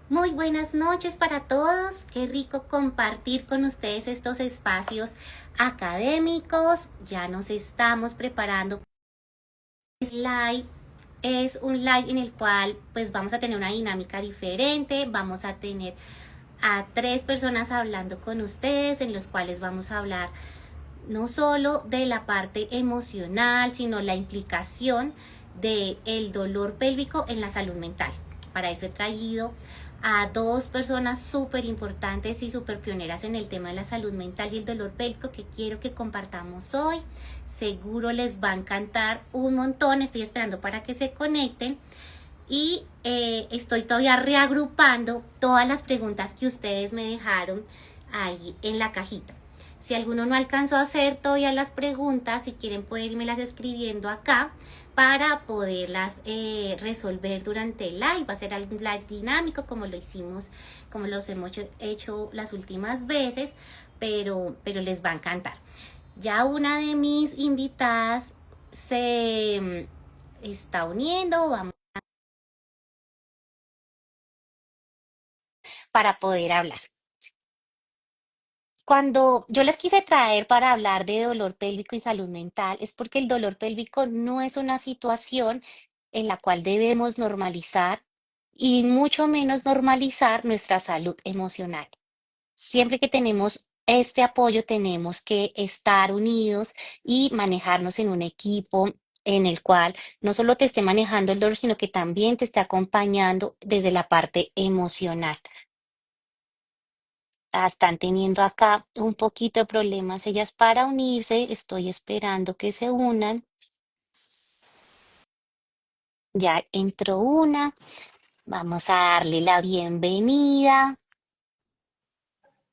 Muy buenas noches para todos. Qué rico compartir con ustedes estos espacios académicos. Ya nos estamos preparando. Live es un live en el cual pues vamos a tener una dinámica diferente. Vamos a tener a 3 personas hablando con ustedes, en los cuales vamos a hablar no solo de la parte emocional, sino la implicación del dolor pélvico en la salud mental. Para eso he traído a 2 personas súper importantes y súper pioneras en el tema de la salud mental y el dolor pélvico que quiero que compartamos hoy. Seguro les va a encantar un montón. Estoy esperando para que se conecten. Y estoy todavía reagrupando todas las preguntas que ustedes me dejaron ahí en la cajita. Si alguno no alcanzó a hacer todavía las preguntas, si quieren pueden irmelas escribiendo acá para poderlas resolver durante el live. Va a ser algún live dinámico como lo hicimos, como los hemos hecho las últimas veces, pero les va a encantar. Ya una de mis invitadas se está uniendo, vamos para poder hablar. Cuando yo les quise traer para hablar de dolor pélvico y salud mental, es porque el dolor pélvico no es una situación en la cual debemos normalizar y mucho menos normalizar nuestra salud emocional. Siempre que tenemos este apoyo, tenemos que estar unidos y manejarnos en un equipo en el cual no solo te esté manejando el dolor, sino que también te esté acompañando desde la parte emocional. Están teniendo acá un poquito de problemas ellas para unirse. Estoy esperando que se unan. Ya entró una. Vamos a darle la bienvenida.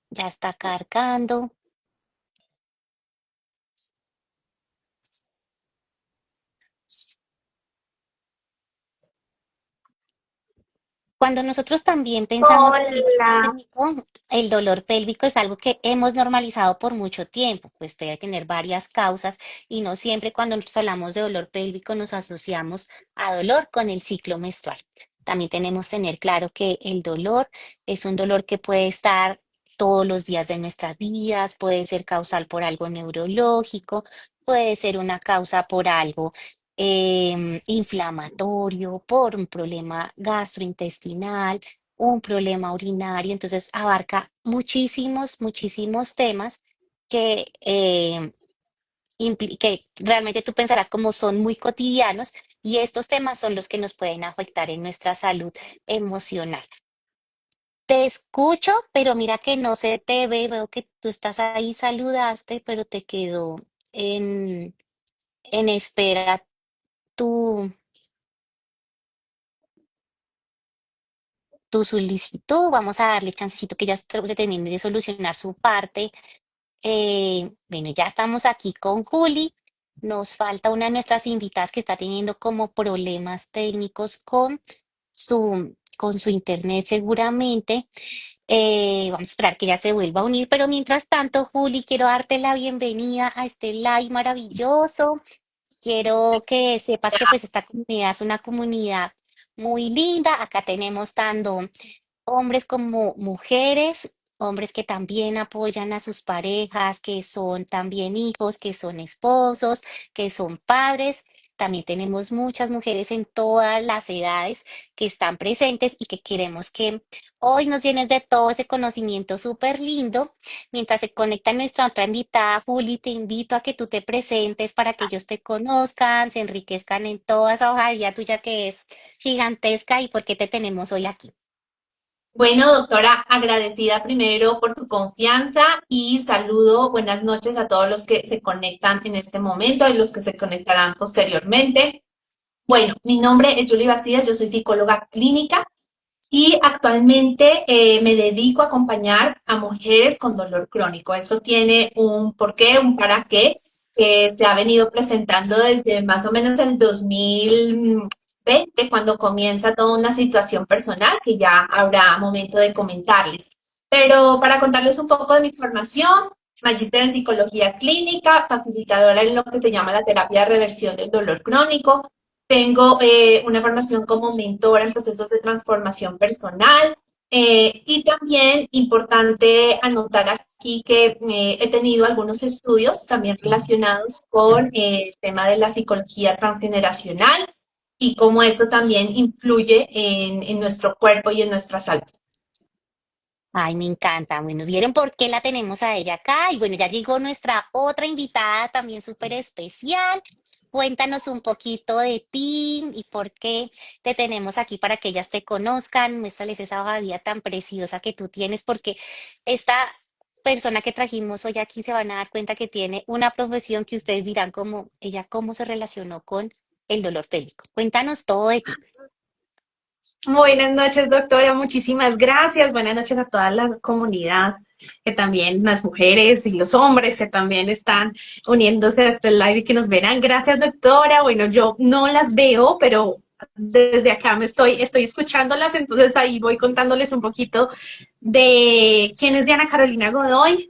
Ya está cargando. Cuando nosotros también pensamos en dolor Hola, pélvico, el dolor pélvico es algo que hemos normalizado por mucho tiempo, pues puede tener varias causas y no siempre cuando nosotros hablamos de dolor pélvico nos asociamos a dolor con el ciclo menstrual. También tenemos que tener claro que el dolor es un dolor que puede estar todos los días de nuestras vidas, puede ser causal por algo neurológico, puede ser una causa por algo inflamatorio, por un problema gastrointestinal, un problema urinario. Entonces abarca muchísimos, muchísimos temas que realmente tú pensarás como son muy cotidianos y estos temas son los que nos pueden afectar en nuestra salud emocional. Te escucho, pero mira que no se te ve, veo que tú estás ahí, saludaste, pero te quedó en, en espera tu, tu solicitud. Vamos a darle chancecito que ya se termine de solucionar su parte. Bueno, ya estamos aquí con Juli. Nos falta una de nuestras invitadas que está teniendo como problemas técnicos con su internet seguramente. Vamos a esperar que ya se vuelva a unir, pero mientras tanto, Juli, quiero darte la bienvenida a este live maravilloso. Quiero que sepas que pues esta comunidad es una comunidad muy linda. Acá tenemos tanto hombres como mujeres, hombres que también apoyan a sus parejas, que son también hijos, que son esposos, que son padres. También tenemos muchas mujeres en todas las edades que están presentes y que queremos que hoy nos llenes de todo ese conocimiento súper lindo. Mientras se conecta nuestra otra invitada, Juli, te invito a que tú te presentes para que ellos te conozcan, se enriquezcan en toda esa hoja de vida tuya que es gigantesca y por qué te tenemos hoy aquí. bueno, doctora, agradecida primero por tu confianza y saludo, buenas noches a todos los que se conectan en este momento y los que se conectarán posteriormente. Bueno, mi nombre es Julie Bastidas, yo soy psicóloga clínica y actualmente me dedico a acompañar a mujeres con dolor crónico. Esto tiene un porqué, un para qué, que se ha venido presentando desde más o menos el 2020, cuando comienza toda una situación personal que ya habrá momento de comentarles. Pero para contarles un poco de mi formación, magíster en psicología clínica, facilitadora en lo que se llama la terapia de reversión del dolor crónico, tengo una formación como mentora en procesos de transformación personal. Y también importante anotar aquí que he tenido algunos estudios también relacionados con el tema de la psicología transgeneracional y cómo eso también influye en nuestro cuerpo y en nuestra salud. Ay, me encanta. Bueno, ¿vieron por qué la tenemos a ella acá? Y bueno, ya llegó nuestra otra invitada también súper especial. Cuéntanos un poquito de ti y por qué te tenemos aquí para que ellas te conozcan. Muéstrales esa hoja de vida tan preciosa que tú tienes, porque esta persona que trajimos hoy aquí se van a dar cuenta que tiene una profesión que ustedes dirán como ella cómo se relacionó con el dolor pélvico. Cuéntanos todo de ti. Buenas noches, doctora. Muchísimas gracias. Buenas noches a toda la comunidad, que también las mujeres y los hombres que también están uniéndose a este live y que nos verán. Gracias, doctora. Bueno, yo no las veo, pero desde acá estoy escuchándolas, entonces ahí voy contándoles un poquito de quién es Diana Carolina Godoy.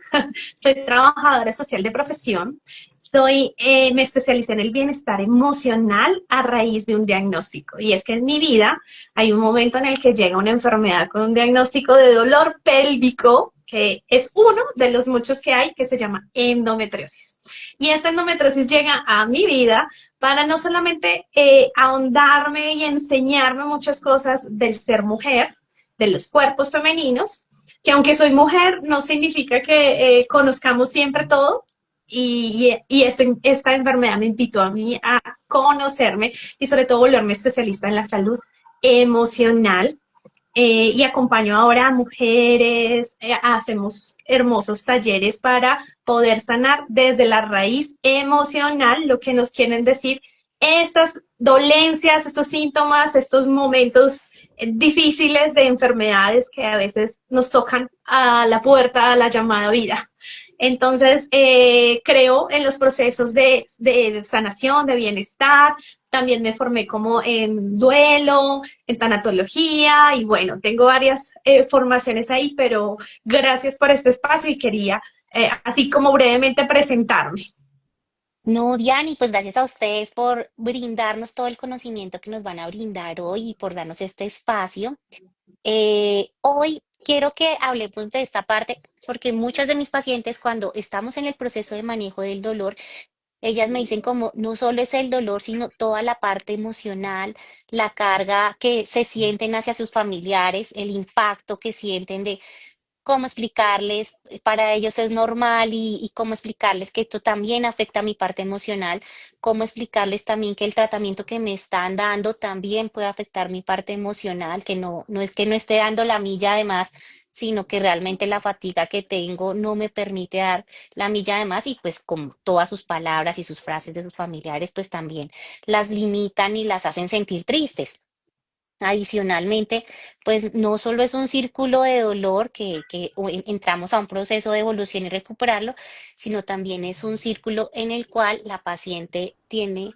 Soy trabajadora social de profesión. Me especialicé en el bienestar emocional a raíz de un diagnóstico. Y es que en mi vida hay un momento en el que llega una enfermedad con un diagnóstico de dolor pélvico, que es uno de los muchos que hay, que se llama endometriosis. Y esta endometriosis llega a mi vida para no solamente ahondarme y enseñarme muchas cosas del ser mujer, de los cuerpos femeninos, que aunque soy mujer, no significa que conozcamos siempre todo. Esta enfermedad me invitó a mí a conocerme y sobre todo volverme especialista en la salud emocional. Y acompaño ahora a mujeres, hacemos hermosos talleres para poder sanar desde la raíz emocional lo que nos quieren decir estas dolencias, estos síntomas, estos momentos difíciles de enfermedades que a veces nos tocan a la puerta, a la llamada vida. Entonces, creo en los procesos de sanación, de bienestar. También me formé como en duelo, en tanatología y bueno, tengo varias formaciones ahí, pero gracias por este espacio y quería así como brevemente presentarme. No, Diani, pues gracias a ustedes por brindarnos todo el conocimiento que nos van a brindar hoy y por darnos este espacio. Hoy quiero que hablemos de esta parte porque muchas de mis pacientes cuando estamos en el proceso de manejo del dolor, ellas me dicen como no solo es el dolor, sino toda la parte emocional, la carga que se sienten hacia sus familiares, el impacto que sienten de cómo explicarles, para ellos es normal y cómo explicarles que esto también afecta a mi parte emocional, cómo explicarles también que el tratamiento que me están dando también puede afectar mi parte emocional, que no es que no esté dando la milla de más, sino que realmente la fatiga que tengo no me permite dar la milla de más y pues con todas sus palabras y sus frases de sus familiares pues también las limitan y las hacen sentir tristes. Adicionalmente, pues no solo es un círculo de dolor que entramos a un proceso de evolución y recuperarlo, sino también es un círculo en el cual la paciente tiene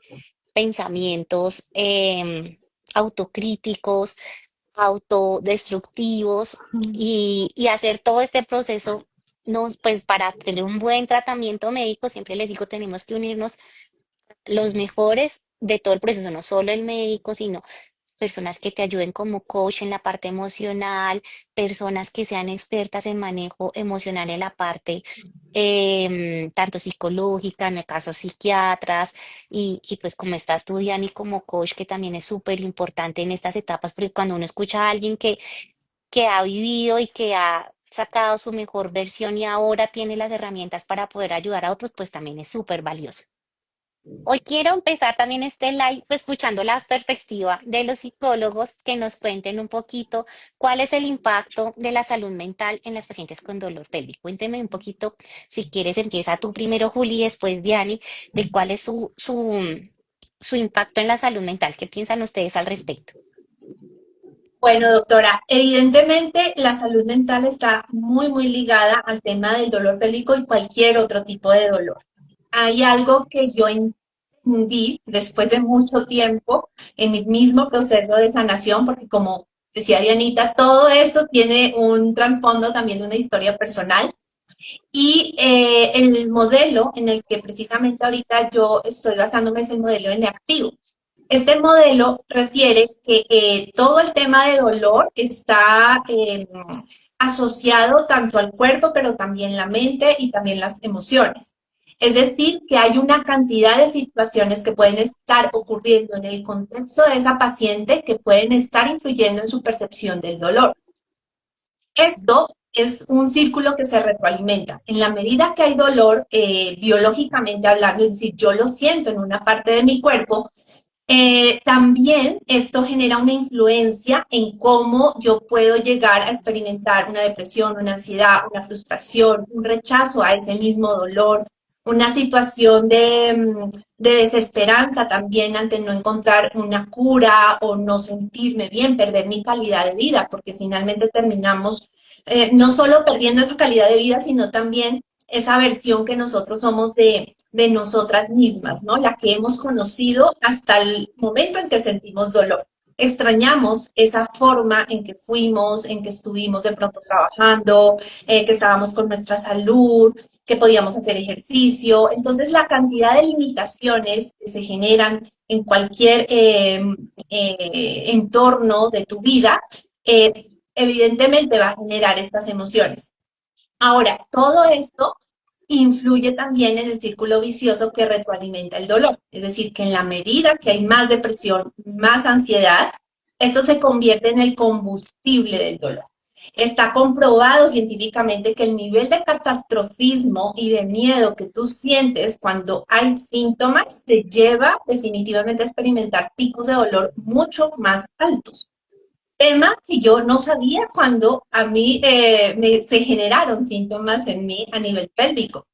pensamientos autocríticos, autodestructivos y hacer todo este proceso, no, pues para tener un buen tratamiento médico, siempre les digo, tenemos que unirnos los mejores de todo el proceso, no solo el médico, sino personas que te ayuden como coach en la parte emocional, personas que sean expertas en manejo emocional en la parte tanto psicológica, en el caso psiquiatras, y pues como está estudiando y como coach, que también es súper importante en estas etapas, porque cuando uno escucha a alguien que ha vivido y que ha sacado su mejor versión y ahora tiene las herramientas para poder ayudar a otros, pues también es súper valioso. Hoy quiero empezar también este live pues, escuchando la perspectiva de los psicólogos que nos cuenten un poquito cuál es el impacto de la salud mental en las pacientes con dolor pélvico. Cuénteme un poquito, si quieres, empieza tú primero, Juli, y después Diani, de cuál es su impacto en la salud mental. ¿Qué piensan ustedes al respecto? Bueno, doctora, evidentemente la salud mental está muy ligada al tema del dolor pélvico y cualquier otro tipo de dolor. Hay algo que yo entendí después de mucho tiempo en mi mismo proceso de sanación, porque como decía Dianita, todo esto tiene un trasfondo también de una historia personal. Y el modelo en el que precisamente ahorita yo estoy basándome es el modelo N activo. Este modelo refiere que todo el tema de dolor está asociado tanto al cuerpo, pero también la mente y también las emociones. Es decir, que hay una cantidad de situaciones que pueden estar ocurriendo en el contexto de esa paciente que pueden estar influyendo en su percepción del dolor. Esto es un círculo que se retroalimenta. En la medida que hay dolor, biológicamente hablando, es decir, yo lo siento en una parte de mi cuerpo, también esto genera una influencia en cómo yo puedo llegar a experimentar una depresión, una ansiedad, una frustración, un rechazo a ese mismo dolor, una situación de desesperanza también ante no encontrar una cura o no sentirme bien, perder mi calidad de vida, porque finalmente terminamos no solo perdiendo esa calidad de vida, sino también esa versión que nosotros somos de nosotras mismas, ¿no? La que hemos conocido hasta el momento en que sentimos dolor. Extrañamos esa forma en que fuimos, en que estuvimos de pronto trabajando, que estábamos con nuestra salud, que podíamos hacer ejercicio. Entonces, la cantidad de limitaciones que se generan en cualquier entorno de tu vida, evidentemente va a generar estas emociones. Ahora, todo esto influye también en el círculo vicioso que retroalimenta el dolor. Es decir, que en la medida que hay más depresión, más ansiedad, esto se convierte en el combustible del dolor. Está comprobado científicamente que el nivel de catastrofismo y de miedo que tú sientes cuando hay síntomas te lleva definitivamente a experimentar picos de dolor mucho más altos. Tema que yo no sabía cuando a mí se generaron síntomas en mí a nivel pélvico.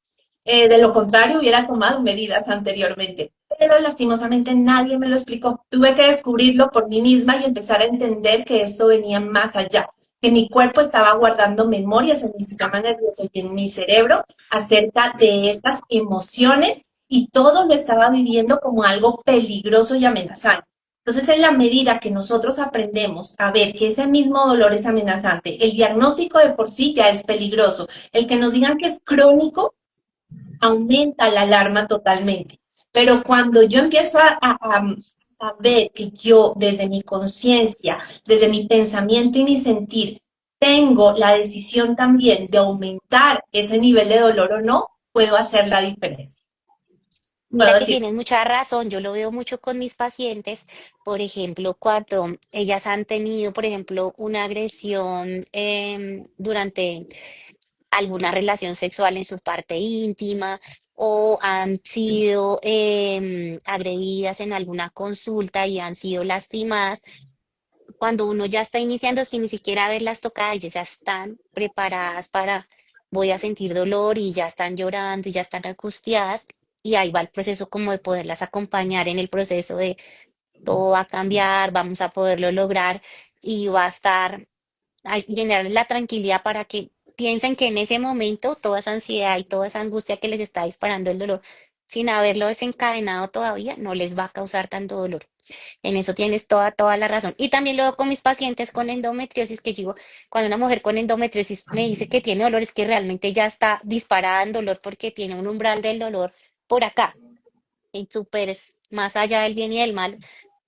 De lo contrario, hubiera tomado medidas anteriormente, pero lastimosamente nadie me lo explicó. Tuve que descubrirlo por mí misma y empezar a entender que esto venía más allá, que mi cuerpo estaba guardando memorias en mi sistema nervioso y en mi cerebro acerca de estas emociones y todo lo estaba viviendo como algo peligroso y amenazante. Entonces, en la medida que nosotros aprendemos a ver que ese mismo dolor es amenazante, el diagnóstico de por sí ya es peligroso. El que nos digan que es crónico aumenta la alarma totalmente. Pero cuando yo empiezo a ver que yo desde mi conciencia, desde mi pensamiento y mi sentir, tengo la decisión también de aumentar ese nivel de dolor o no, puedo hacer la diferencia. Puedo Mira que decir, tienes mucha razón, yo lo veo mucho con mis pacientes, por ejemplo, cuando ellas han tenido, por ejemplo, una agresión durante alguna relación sexual en su parte íntima o han sido agredidas en alguna consulta y han sido lastimadas. Cuando uno ya está iniciando sin ni siquiera haberlas tocado, ellas ya están preparadas para, voy a sentir dolor y ya están llorando y ya están angustiadas. Y ahí va el proceso como de poderlas acompañar en el proceso de todo va a cambiar, vamos a poderlo lograr y va a estar a generarles la tranquilidad para que piensen que en ese momento toda esa ansiedad y toda esa angustia que les está disparando el dolor, sin haberlo desencadenado todavía, no les va a causar tanto dolor. En eso tienes toda la razón. Y también luego con mis pacientes con endometriosis, que digo, cuando una mujer con endometriosis me dice que tiene dolor, es que realmente ya está disparada en dolor porque tiene un umbral del dolor por acá, en súper más allá del bien y del mal.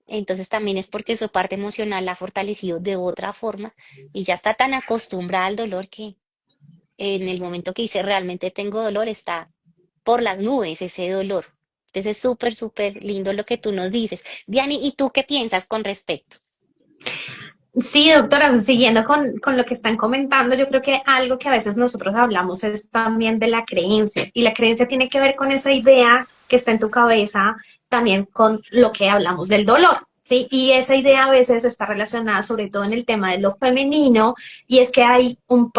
Entonces también es porque su parte emocional la ha fortalecido de otra forma y ya está tan acostumbrada al dolor que en el momento que dice realmente tengo dolor, está por las nubes ese dolor. Entonces es súper lindo lo que tú nos dices. Diani, ¿y tú qué piensas con respecto? Sí, doctora, siguiendo con lo que están comentando, yo creo que algo que a veces nosotros hablamos es también de la creencia. Y la creencia tiene que ver con esa idea que está en tu cabeza, también con lo que hablamos del dolor. ¿Sí? Y esa idea a veces está relacionada sobre todo en el tema de lo femenino, y es que hay un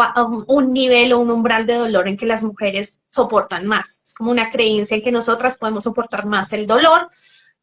nivel o un umbral de dolor en que las mujeres soportan más. Es como una creencia en que nosotras podemos soportar más el dolor,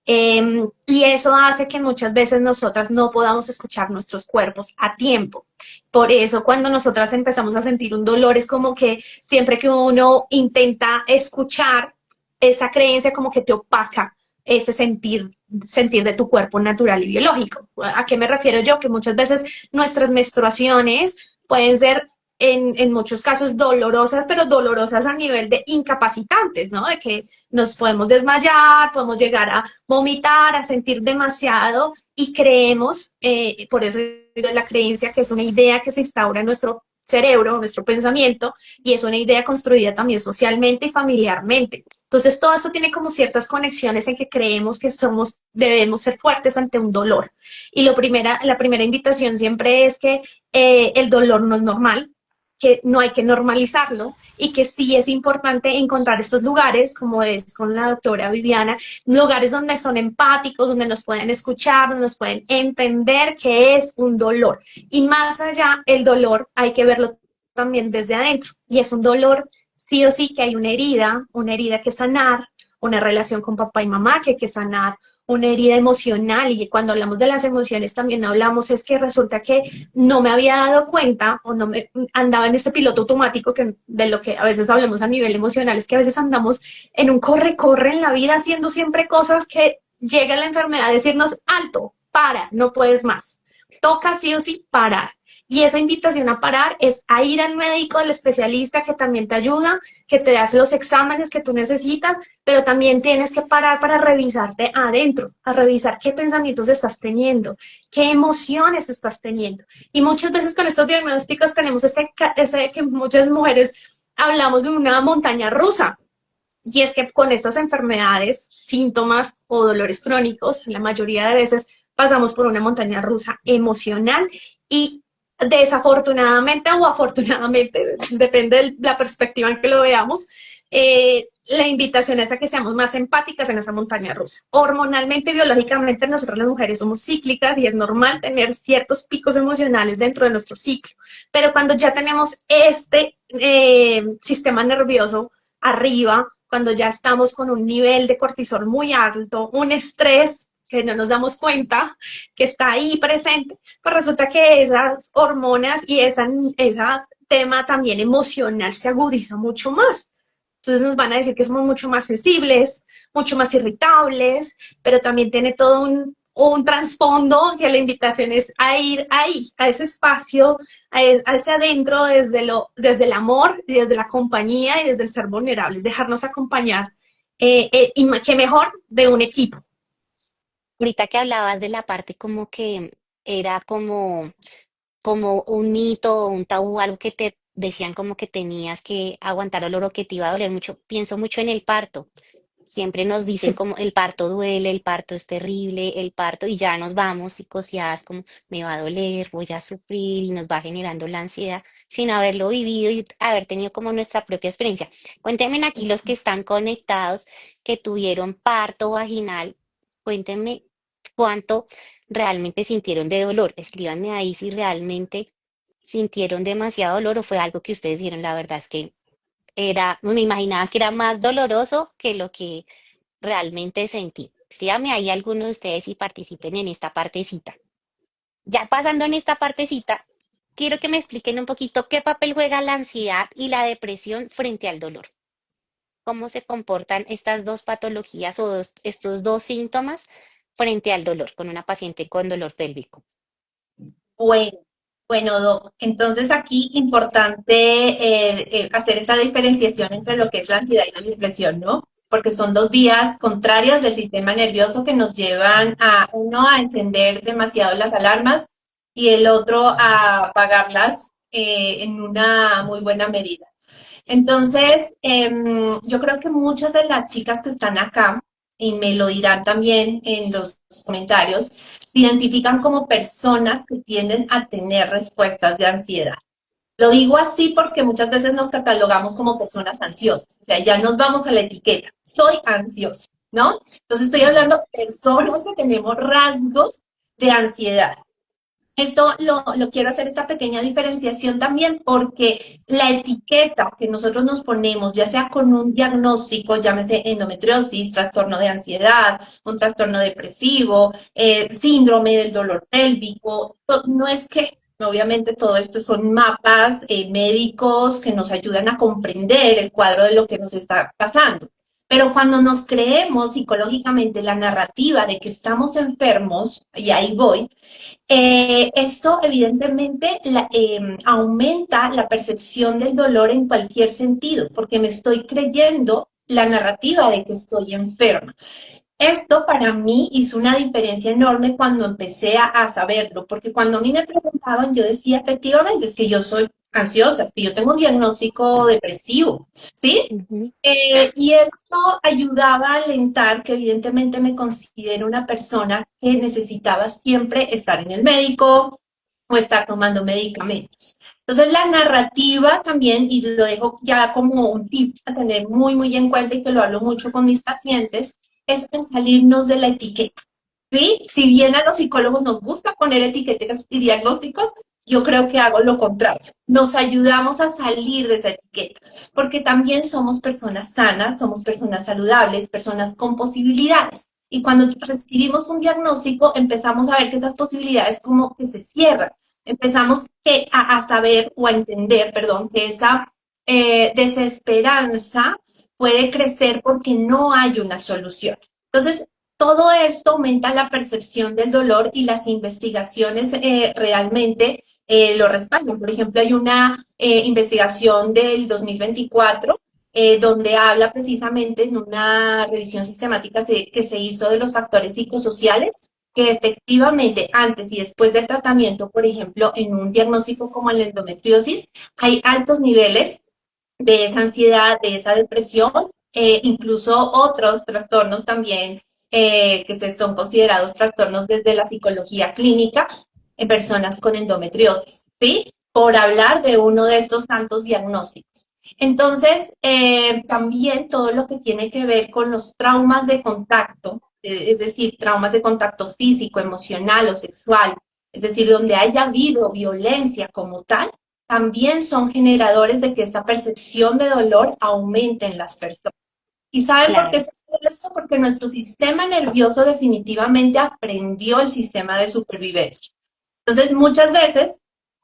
y eso hace que muchas veces nosotras no podamos escuchar nuestros cuerpos a tiempo. Por eso cuando nosotras empezamos a sentir un dolor es como que siempre que uno intenta escuchar esa creencia como que te opaca ese sentir de tu cuerpo natural y biológico. ¿A qué me refiero yo? Que muchas veces nuestras menstruaciones pueden ser en muchos casos dolorosas, pero dolorosas a nivel de incapacitantes, ¿no? De que nos podemos desmayar, podemos llegar a vomitar, a sentir demasiado y creemos, por eso digo la creencia, que es una idea que se instaura en nuestro cerebro, nuestro pensamiento, y es una idea construida también socialmente y familiarmente. Entonces, todo esto tiene como ciertas conexiones en que creemos que somos, debemos ser fuertes ante un dolor. Y la primera invitación siempre es que el dolor no es normal, que no hay que normalizarlo y que sí es importante encontrar estos lugares, como es con la doctora Viviana, lugares donde son empáticos, donde nos pueden escuchar, donde nos pueden entender que es un dolor. Y más allá, el dolor hay que verlo también desde adentro. Y es un dolor, sí o sí, que hay una herida que sanar, una relación con papá y mamá que hay que sanar, una herida emocional, y cuando hablamos de las emociones también hablamos, es que resulta que no me había dado cuenta o no me andaba en este piloto automático que de lo que a veces hablamos a nivel emocional, es que a veces andamos en un corre-corre en la vida haciendo siempre cosas que llega la enfermedad a decirnos alto, para, no puedes más. Toca sí o sí parar. Y esa invitación a parar es a ir al médico, al especialista que también te ayuda, que te hace los exámenes que tú necesitas, pero también tienes que parar para revisarte adentro, a revisar qué pensamientos estás teniendo, qué emociones estás teniendo. Y muchas veces con estos diagnósticos tenemos ese que muchas mujeres hablamos de una montaña rusa. Y es que con estas enfermedades, síntomas o dolores crónicos, la mayoría de veces pasamos por una montaña rusa emocional y desafortunadamente o afortunadamente, depende de la perspectiva en que lo veamos, la invitación es a que seamos más empáticas en esa montaña rusa. Hormonalmente, biológicamente, nosotros las mujeres somos cíclicas y es normal tener ciertos picos emocionales dentro de nuestro ciclo. Pero cuando ya tenemos este sistema nervioso arriba, cuando ya estamos con un nivel de cortisol muy alto, un estrés que no nos damos cuenta que está ahí presente, pues resulta que esas hormonas y esa tema también emocional se agudiza mucho más. Entonces nos van a decir que somos mucho más sensibles, mucho más irritables, pero también tiene todo un trasfondo que la invitación es a ir ahí, a ese espacio, a ese adentro desde el amor, y desde la compañía y desde el ser vulnerables, dejarnos acompañar y qué mejor de un equipo. Ahorita que hablabas de la parte como que era como un mito o un tabú, algo que te decían como que tenías que aguantar dolor o que te iba a doler mucho, pienso mucho en el parto. Siempre nos dicen Sí. como el parto duele, el parto es terrible, el parto y ya nos vamos psicoseadas como me va a doler, voy a sufrir y nos va generando la ansiedad sin haberlo vivido y haber tenido como nuestra propia experiencia. Cuéntenme aquí los que están conectados, que tuvieron parto vaginal, cuéntenme cuánto realmente sintieron de dolor. Escríbanme ahí si realmente sintieron demasiado dolor o fue algo que ustedes dieron. La verdad es que me imaginaba que era más doloroso que lo que realmente sentí. Escríbanme ahí algunos de ustedes y participen en esta partecita. Ya pasando en esta partecita, quiero que me expliquen un poquito qué papel juega la ansiedad y la depresión frente al dolor. Cómo se comportan estas dos patologías o estos dos síntomas frente al dolor con una paciente con dolor pélvico. Bueno, bueno, Doc. Entonces aquí importante hacer esa diferenciación entre lo que es la ansiedad y la depresión, ¿no? Porque son dos vías contrarias del sistema nervioso que nos llevan a uno a encender demasiado las alarmas y el otro a apagarlas en una muy buena medida. Entonces, yo creo que muchas de las chicas que están acá, y me lo dirán también en los comentarios, se identifican como personas que tienden a tener respuestas de ansiedad. Lo digo así porque muchas veces nos catalogamos como personas ansiosas, o sea, ya nos vamos a la etiqueta, soy ansiosa, ¿no? Entonces estoy hablando de personas que tenemos rasgos de ansiedad. Esto lo quiero hacer esta pequeña diferenciación también porque la etiqueta que nosotros nos ponemos, ya sea con un diagnóstico, llámese endometriosis, trastorno de ansiedad, un trastorno depresivo, síndrome del dolor pélvico, no es que, obviamente todo esto son mapas médicos que nos ayudan a comprender el cuadro de lo que nos está pasando. Pero cuando nos creemos psicológicamente la narrativa de que estamos enfermos, y ahí voy, esto evidentemente aumenta la percepción del dolor en cualquier sentido, porque me estoy creyendo la narrativa de que estoy enferma. Esto para mí hizo una diferencia enorme cuando empecé a saberlo, porque cuando a mí me preguntaban, yo decía, efectivamente, es que yo soy ansiosa, es que yo tengo un diagnóstico depresivo, ¿sí? Ujú. Y esto ayudaba a alentar que evidentemente me considero una persona que necesitaba siempre estar en el médico o estar tomando medicamentos. Entonces la narrativa también, y lo dejo ya como un tip a tener muy, muy en cuenta y que lo hablo mucho con mis pacientes, es en salirnos de la etiqueta. ¿Sí? Si bien a los psicólogos nos gusta poner etiquetas y diagnósticos, yo creo que hago lo contrario. Nos ayudamos a salir de esa etiqueta, porque también somos personas sanas, somos personas saludables, personas con posibilidades. Y cuando recibimos un diagnóstico, empezamos a ver que esas posibilidades como que se cierran. Empezamos a saber o a entender, perdón, que esa desesperanza puede crecer porque no hay una solución. Entonces, todo esto aumenta la percepción del dolor y las investigaciones realmente lo respaldan. Por ejemplo, hay una investigación del 2024 donde habla precisamente en una revisión sistemática que se hizo de los factores psicosociales, que efectivamente antes y después del tratamiento, por ejemplo, en un diagnóstico como la endometriosis, hay altos niveles de esa ansiedad, de esa depresión, incluso otros trastornos también son considerados trastornos desde la psicología clínica en personas con endometriosis, ¿sí? Por hablar de uno de estos tantos diagnósticos. Entonces, también todo lo que tiene que ver con los traumas de contacto, es decir, traumas de contacto físico, emocional o sexual, es decir, donde haya habido violencia como tal, también son generadores de que esta percepción de dolor aumente en las personas. ¿Y saben por qué Claro. sucede esto? Porque nuestro sistema nervioso definitivamente aprendió el sistema de supervivencia. Entonces, muchas veces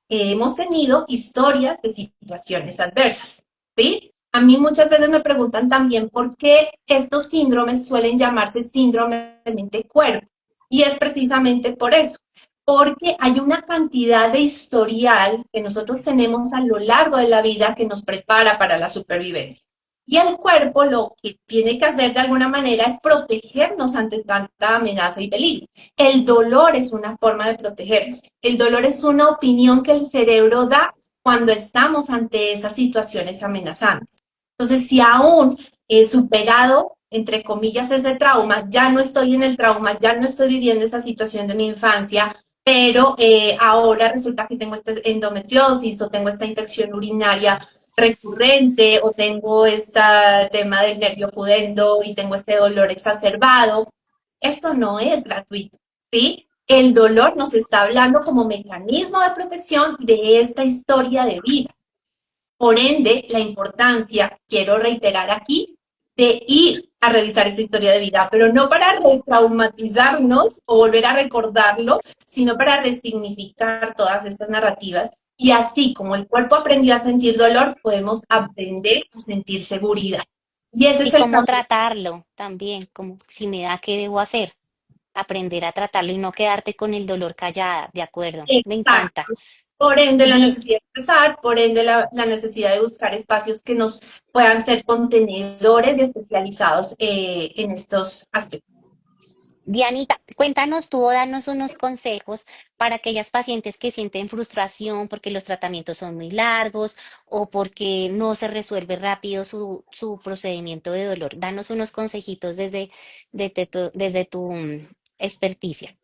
hemos tenido historias de situaciones adversas, ¿sí? A mí muchas veces me preguntan también por qué estos síndromes suelen llamarse síndromes mente-cuerpo. Y es precisamente por eso, porque hay una cantidad de historial que nosotros tenemos a lo largo de la vida que nos prepara para la supervivencia. Y el cuerpo lo que tiene que hacer de alguna manera es protegernos ante tanta amenaza y peligro. El dolor es una forma de protegernos. El dolor es una opinión que el cerebro da cuando estamos ante esas situaciones amenazantes. Entonces, si aún he superado, entre comillas, ese trauma, ya no estoy en el trauma, ya no estoy viviendo esa situación de mi infancia, pero ahora resulta que tengo esta endometriosis o tengo esta infección urinaria recurrente o tengo este tema del nervio pudendo y tengo este dolor exacerbado. Esto no es gratuito, ¿sí? El dolor nos está hablando como mecanismo de protección de esta historia de vida. Por ende, la importancia, quiero reiterar aquí, de ir a revisar esta historia de vida, pero no para retraumatizarnos o volver a recordarlo, sino para resignificar todas estas narrativas. Y así como el cuerpo aprendió a sentir dolor, podemos aprender a sentir seguridad. Y ese Y es el cómo camino. tratarlo también, como si me da, ¿qué debo hacer? Aprender a tratarlo y no quedarte con el dolor callada, de acuerdo. Me encanta. Exacto. Por ende, la Di- necesidad de expresar, por ende, la necesidad de buscar espacios que nos puedan ser contenedores y especializados en estos aspectos. Dianita, cuéntanos tú o danos unos consejos para aquellas pacientes que sienten frustración porque los tratamientos son muy largos o porque no se resuelve rápido su procedimiento de dolor. Danos unos consejitos desde tu experticia.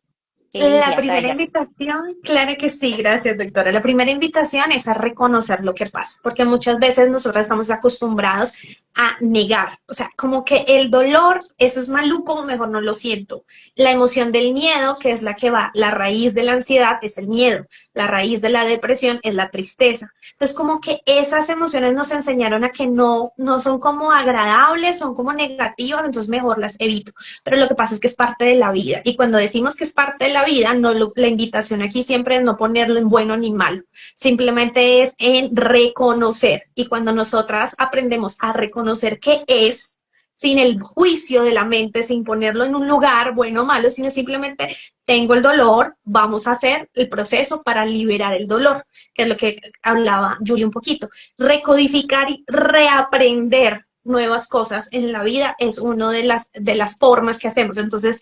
¿Qué le La dirías a primera ellas? invitación, claro que sí, gracias doctora. La primera invitación es a reconocer lo que pasa, porque muchas veces nosotros estamos acostumbrados a negar, o sea, como que el dolor, eso es maluco, mejor no lo siento. La emoción del miedo, que es la que va, la raíz de la ansiedad es el miedo, la raíz de la depresión es la tristeza. Entonces, como que esas emociones nos enseñaron a que no son como agradables, son como negativas, entonces mejor las evito. Pero lo que pasa es que es parte de la vida. Y cuando decimos que es parte de la vida, la invitación aquí siempre es no ponerlo en bueno ni malo. Simplemente es en reconocer. Y cuando nosotras aprendemos a reconocer qué es, sin el juicio de la mente, sin ponerlo en un lugar bueno o malo, sino simplemente tengo el dolor, vamos a hacer el proceso para liberar el dolor, que es lo que hablaba Julia un poquito. Recodificar y reaprender nuevas cosas en la vida es una de las formas que hacemos. Entonces,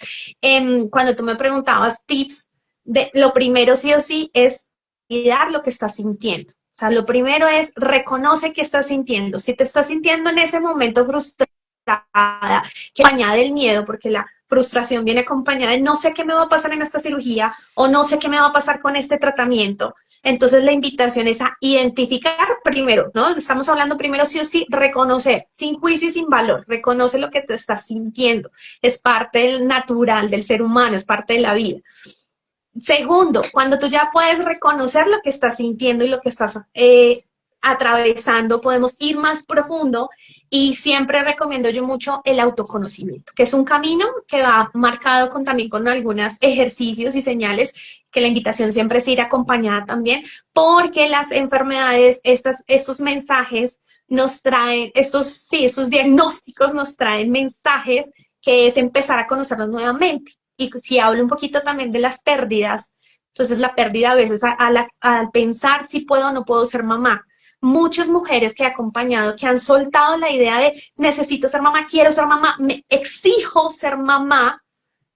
cuando tú me preguntabas tips, lo primero sí o sí es validar lo que estás sintiendo. O sea, lo primero es reconoce qué estás sintiendo. Si te estás sintiendo en ese momento frustrada, que acompañada del miedo, porque la frustración viene acompañada de no sé qué me va a pasar en esta cirugía o no sé qué me va a pasar con este tratamiento. Entonces la invitación es a identificar primero, ¿no? Estamos hablando primero sí o sí, reconocer, sin juicio y sin valor, reconoce lo que te estás sintiendo. Es parte del natural del ser humano, es parte de la vida. Segundo, cuando tú ya puedes reconocer lo que estás sintiendo y lo que estás atravesando, podemos ir más profundo y siempre recomiendo yo mucho el autoconocimiento, que es un camino que va marcado también con algunos ejercicios y señales, que la invitación siempre es ir acompañada también, porque las enfermedades, estos mensajes nos traen, estos diagnósticos nos traen mensajes que es empezar a conocerlos nuevamente. Y si hablo un poquito también de las pérdidas, entonces la pérdida a veces al pensar si puedo o no puedo ser mamá. Muchas mujeres que he acompañado que han soltado la idea de necesito ser mamá, quiero ser mamá, me exijo ser mamá,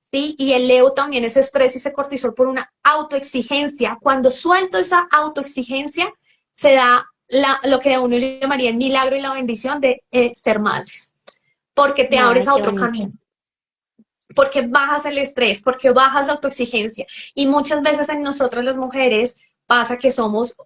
¿sí? Y elevo también ese estrés y ese cortisol por una autoexigencia. Cuando suelto esa autoexigencia, se da lo que a uno le llamaría el milagro y la bendición de ser madres, porque te abres Ay, a qué otro bonito. camino, porque bajas el estrés, porque bajas la autoexigencia. Y muchas veces en nosotras las mujeres pasa que somos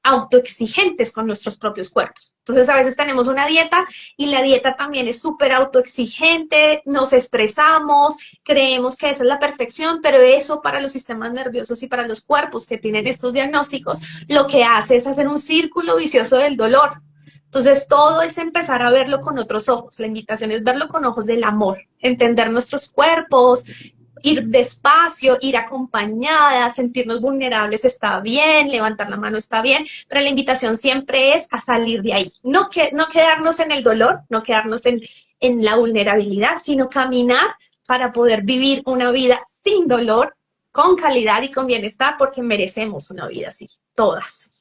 autoexigentes con nuestros propios cuerpos. Entonces a veces tenemos una dieta y la dieta también es súper autoexigente, nos estresamos, creemos que esa es la perfección, pero eso para los sistemas nerviosos y para los cuerpos que tienen estos diagnósticos, lo que hace es hacer un círculo vicioso del dolor. Entonces, todo es empezar a verlo con otros ojos. La invitación es verlo con ojos del amor, entender nuestros cuerpos, ir despacio, ir acompañada, sentirnos vulnerables está bien, levantar la mano está bien, pero la invitación siempre es a salir de ahí. No quedarnos en el dolor, no quedarnos en la vulnerabilidad, sino caminar para poder vivir una vida sin dolor, con calidad y con bienestar, porque merecemos una vida así, todas.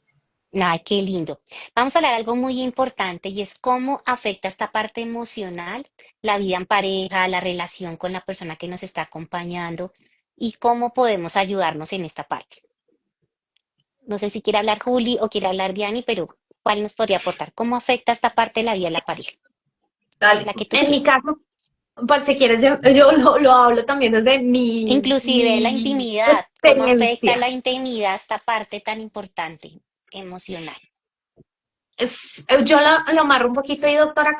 Ay, qué lindo. Vamos a hablar algo muy importante y es cómo afecta esta parte emocional, la vida en pareja, la relación con la persona que nos está acompañando y cómo podemos ayudarnos en esta parte. No sé si quiere hablar Juli o quiere hablar Diani, pero ¿cuál nos podría aportar? ¿Cómo afecta esta parte de la vida de la pareja? Dale. La que tú En mi quieras. caso, pues si quieres, yo lo hablo también desde Inclusive la mi intimidad, ¿cómo afecta experiencia. la intimidad esta parte tan importante, emocional? Yo lo amarro un poquito ahí, doctora,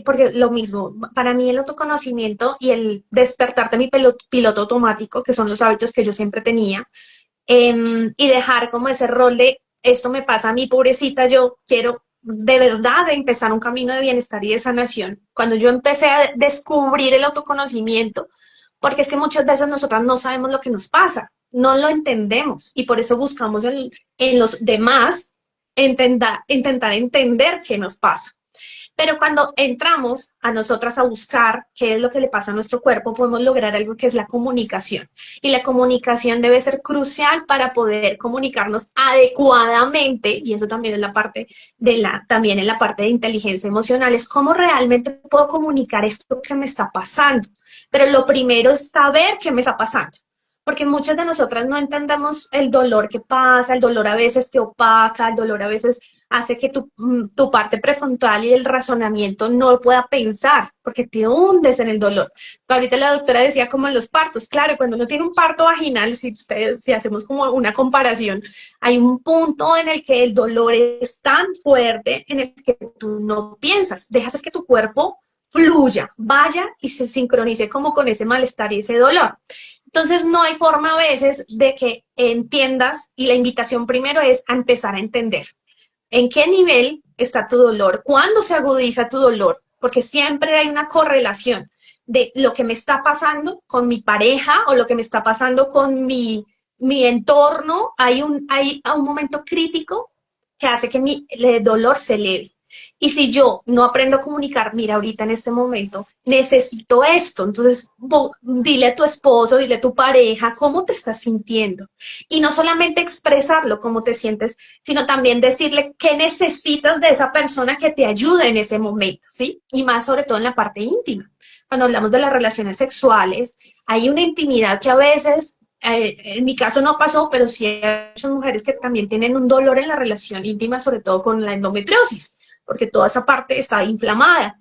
porque lo mismo, para mí el autoconocimiento y el despertar de mi piloto automático, que son los hábitos que yo siempre tenía, y dejar como ese rol de esto me pasa a mí, pobrecita, yo quiero de verdad empezar un camino de bienestar y de sanación. Cuando yo empecé a descubrir el autoconocimiento, porque es que muchas veces nosotras no sabemos lo que nos pasa, no lo entendemos y por eso buscamos en los demás intentar entender qué nos pasa. Pero cuando entramos a nosotras a buscar qué es lo que le pasa a nuestro cuerpo, podemos lograr algo que es la comunicación. Y la comunicación debe ser crucial para poder comunicarnos adecuadamente, y eso también es la parte también en la parte de inteligencia emocional, es cómo realmente puedo comunicar esto que me está pasando. Pero lo primero es saber qué me está pasando, porque muchas de nosotras no entendemos el dolor que pasa, el dolor a veces te opaca, el dolor a veces hace que tu parte prefrontal y el razonamiento no pueda pensar, porque te hundes en el dolor. Ahorita la doctora decía como en los partos, claro, cuando uno tiene un parto vaginal, si hacemos como una comparación, hay un punto en el que el dolor es tan fuerte en el que tú no piensas, dejas que tu cuerpo fluya, vaya y se sincronice como con ese malestar y ese dolor. Entonces no hay forma a veces de que entiendas y la invitación primero es a empezar a entender en qué nivel está tu dolor, cuándo se agudiza tu dolor, porque siempre hay una correlación de lo que me está pasando con mi pareja o lo que me está pasando con mi entorno. Hay un momento crítico que hace que el dolor se eleve. Y si yo no aprendo a comunicar, mira, ahorita en este momento necesito esto, entonces dile a tu esposo, dile a tu pareja cómo te estás sintiendo. Y no solamente expresarlo, cómo te sientes, sino también decirle qué necesitas de esa persona que te ayude en ese momento, ¿sí? Y más sobre todo en la parte íntima. Cuando hablamos de las relaciones sexuales, hay una intimidad que a veces en mi caso no pasó, pero sí hay muchas mujeres que también tienen un dolor en la relación íntima, sobre todo con la endometriosis, porque toda esa parte está inflamada.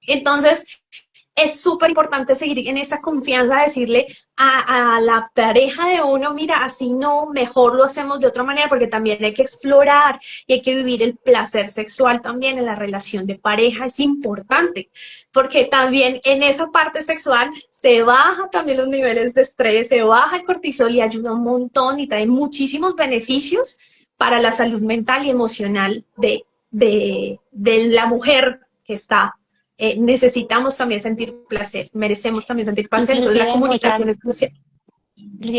Entonces, es súper importante seguir en esa confianza, decirle a la pareja de uno, mira, así no, mejor lo hacemos de otra manera, porque también hay que explorar y hay que vivir el placer sexual también en la relación de pareja, es importante, porque también en esa parte sexual se baja también los niveles de estrés, se baja el cortisol y ayuda un montón y trae muchísimos beneficios para la salud mental y emocional de la mujer que está necesitamos también sentir placer, merecemos también sentir placer, entonces la Inclusive comunicación es crucial.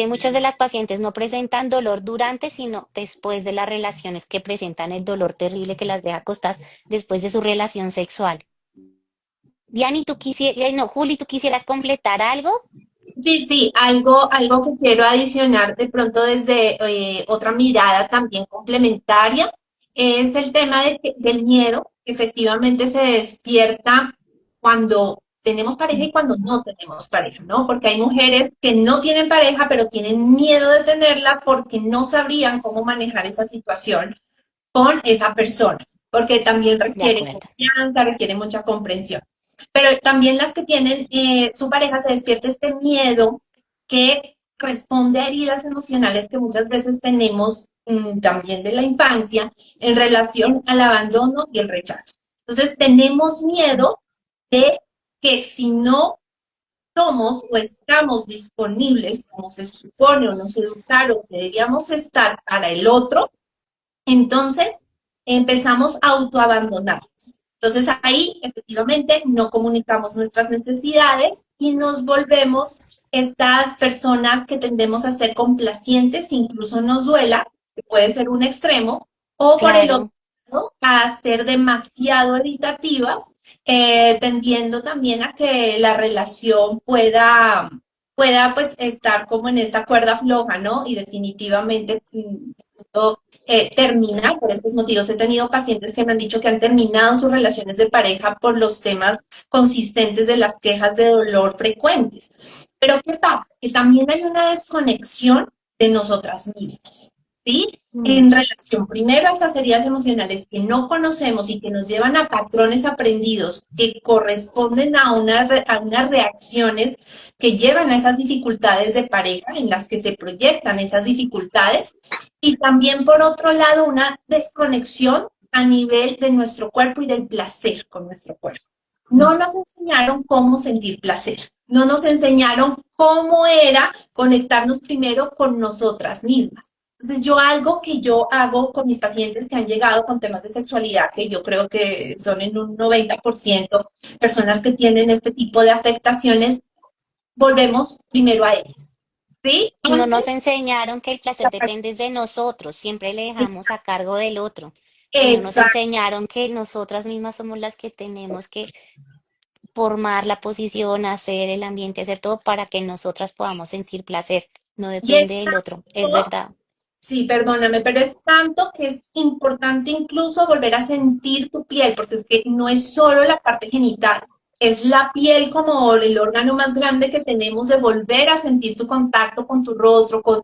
muchas de las pacientes no presentan dolor durante, sino después de las relaciones, que presentan el dolor terrible que las deja acostadas después de su relación sexual. Diani, no, Juli, ¿tú quisieras completar algo? Sí, sí, algo que quiero adicionar de pronto desde otra mirada también complementaria es el tema del miedo, que efectivamente se despierta cuando tenemos pareja y cuando no tenemos pareja, ¿no? Porque hay mujeres que no tienen pareja, pero tienen miedo de tenerla porque no sabrían cómo manejar esa situación con esa persona, porque también De requiere acuerdo. confianza, requiere mucha comprensión. Pero también las que tienen su pareja se despierta este miedo que responde a heridas emocionales que muchas veces tenemos también de la infancia en relación al abandono y el rechazo. Entonces tenemos miedo de que si no somos o estamos disponibles como se supone o nos educaron que deberíamos estar para el otro, entonces empezamos a autoabandonarnos. Entonces ahí efectivamente no comunicamos nuestras necesidades y nos volvemos estas personas que tendemos a ser complacientes, incluso nos duela, que puede ser un extremo, o por el otro Claro. lado, a ser demasiado evitativas, tendiendo también a que la relación pueda pues estar como en esta cuerda floja, ¿no? Y definitivamente terminar por estos motivos. He tenido pacientes que me han dicho que han terminado sus relaciones de pareja por los temas consistentes de las quejas de dolor frecuentes. Pero ¿qué pasa? Que también hay una desconexión de nosotras mismas, ¿sí? Mm. En relación primero a esas heridas emocionales que no conocemos y que nos llevan a patrones aprendidos que corresponden a unas reacciones que llevan a esas dificultades de pareja en las que se proyectan esas dificultades y también por otro lado una desconexión a nivel de nuestro cuerpo y del placer con nuestro cuerpo. No nos enseñaron cómo sentir placer, no nos enseñaron cómo era conectarnos primero con nosotras mismas. Entonces yo algo que yo hago con mis pacientes que han llegado con temas de sexualidad, que yo creo que son en un 90% personas que tienen este tipo de afectaciones, volvemos primero a ellas, ¿sí? Y no nos Antes, enseñaron que el placer depende de nosotros, siempre le dejamos a cargo del otro. Y no nos exacto. enseñaron que nosotras mismas somos las que tenemos que formar la posición, hacer el ambiente, hacer todo para que nosotras podamos sentir placer. No Y depende es del otro, es tanto, verdad. sí, perdóname, pero es tanto que es importante incluso volver a sentir tu piel, porque es que no es solo la parte genital, es la piel como el órgano más grande que tenemos de volver a sentir tu contacto con tu rostro, con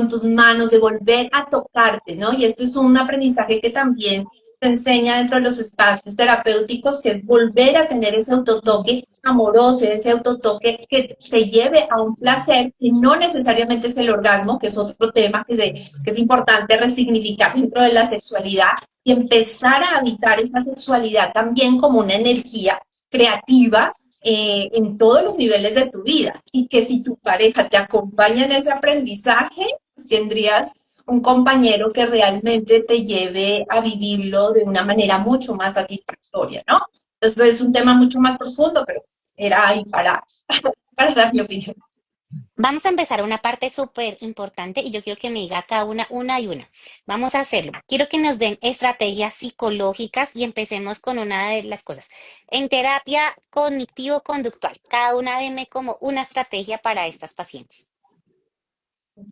tus manos, de volver a tocarte, ¿no? Y esto es un aprendizaje que también se enseña dentro de los espacios terapéuticos, que es volver a tener ese autotoque amoroso, ese autotoque que te lleve a un placer que no necesariamente es el orgasmo, que es otro tema que es importante resignificar dentro de la sexualidad y empezar a habitar esa sexualidad también como una energía creativa en todos los niveles de tu vida y que si tu pareja te acompaña en ese aprendizaje, pues tendrías un compañero que realmente te lleve a vivirlo de una manera mucho más satisfactoria, ¿no? Entonces es un tema mucho más profundo, pero era ahí para dar mi opinión. Vamos a empezar una parte súper importante y yo quiero que me diga cada una y una. Vamos a hacerlo. Quiero que nos den estrategias psicológicas y empecemos con una de las cosas. En terapia cognitivo-conductual, cada una deme como una estrategia para estas pacientes.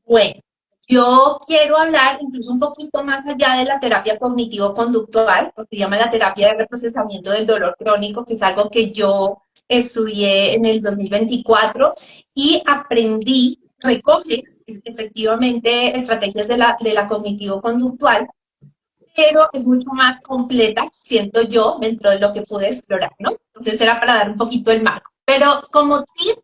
Bueno, yo quiero hablar incluso un poquito más allá de la terapia cognitivo-conductual, porque se llama la terapia de reprocesamiento del dolor crónico, que es algo que yo estudié en el 2024 y aprendí, recoge efectivamente estrategias de la cognitivo-conductual, pero es mucho más completa, siento yo, dentro de lo que pude explorar, ¿no? Entonces era para dar un poquito el marco. Pero como tip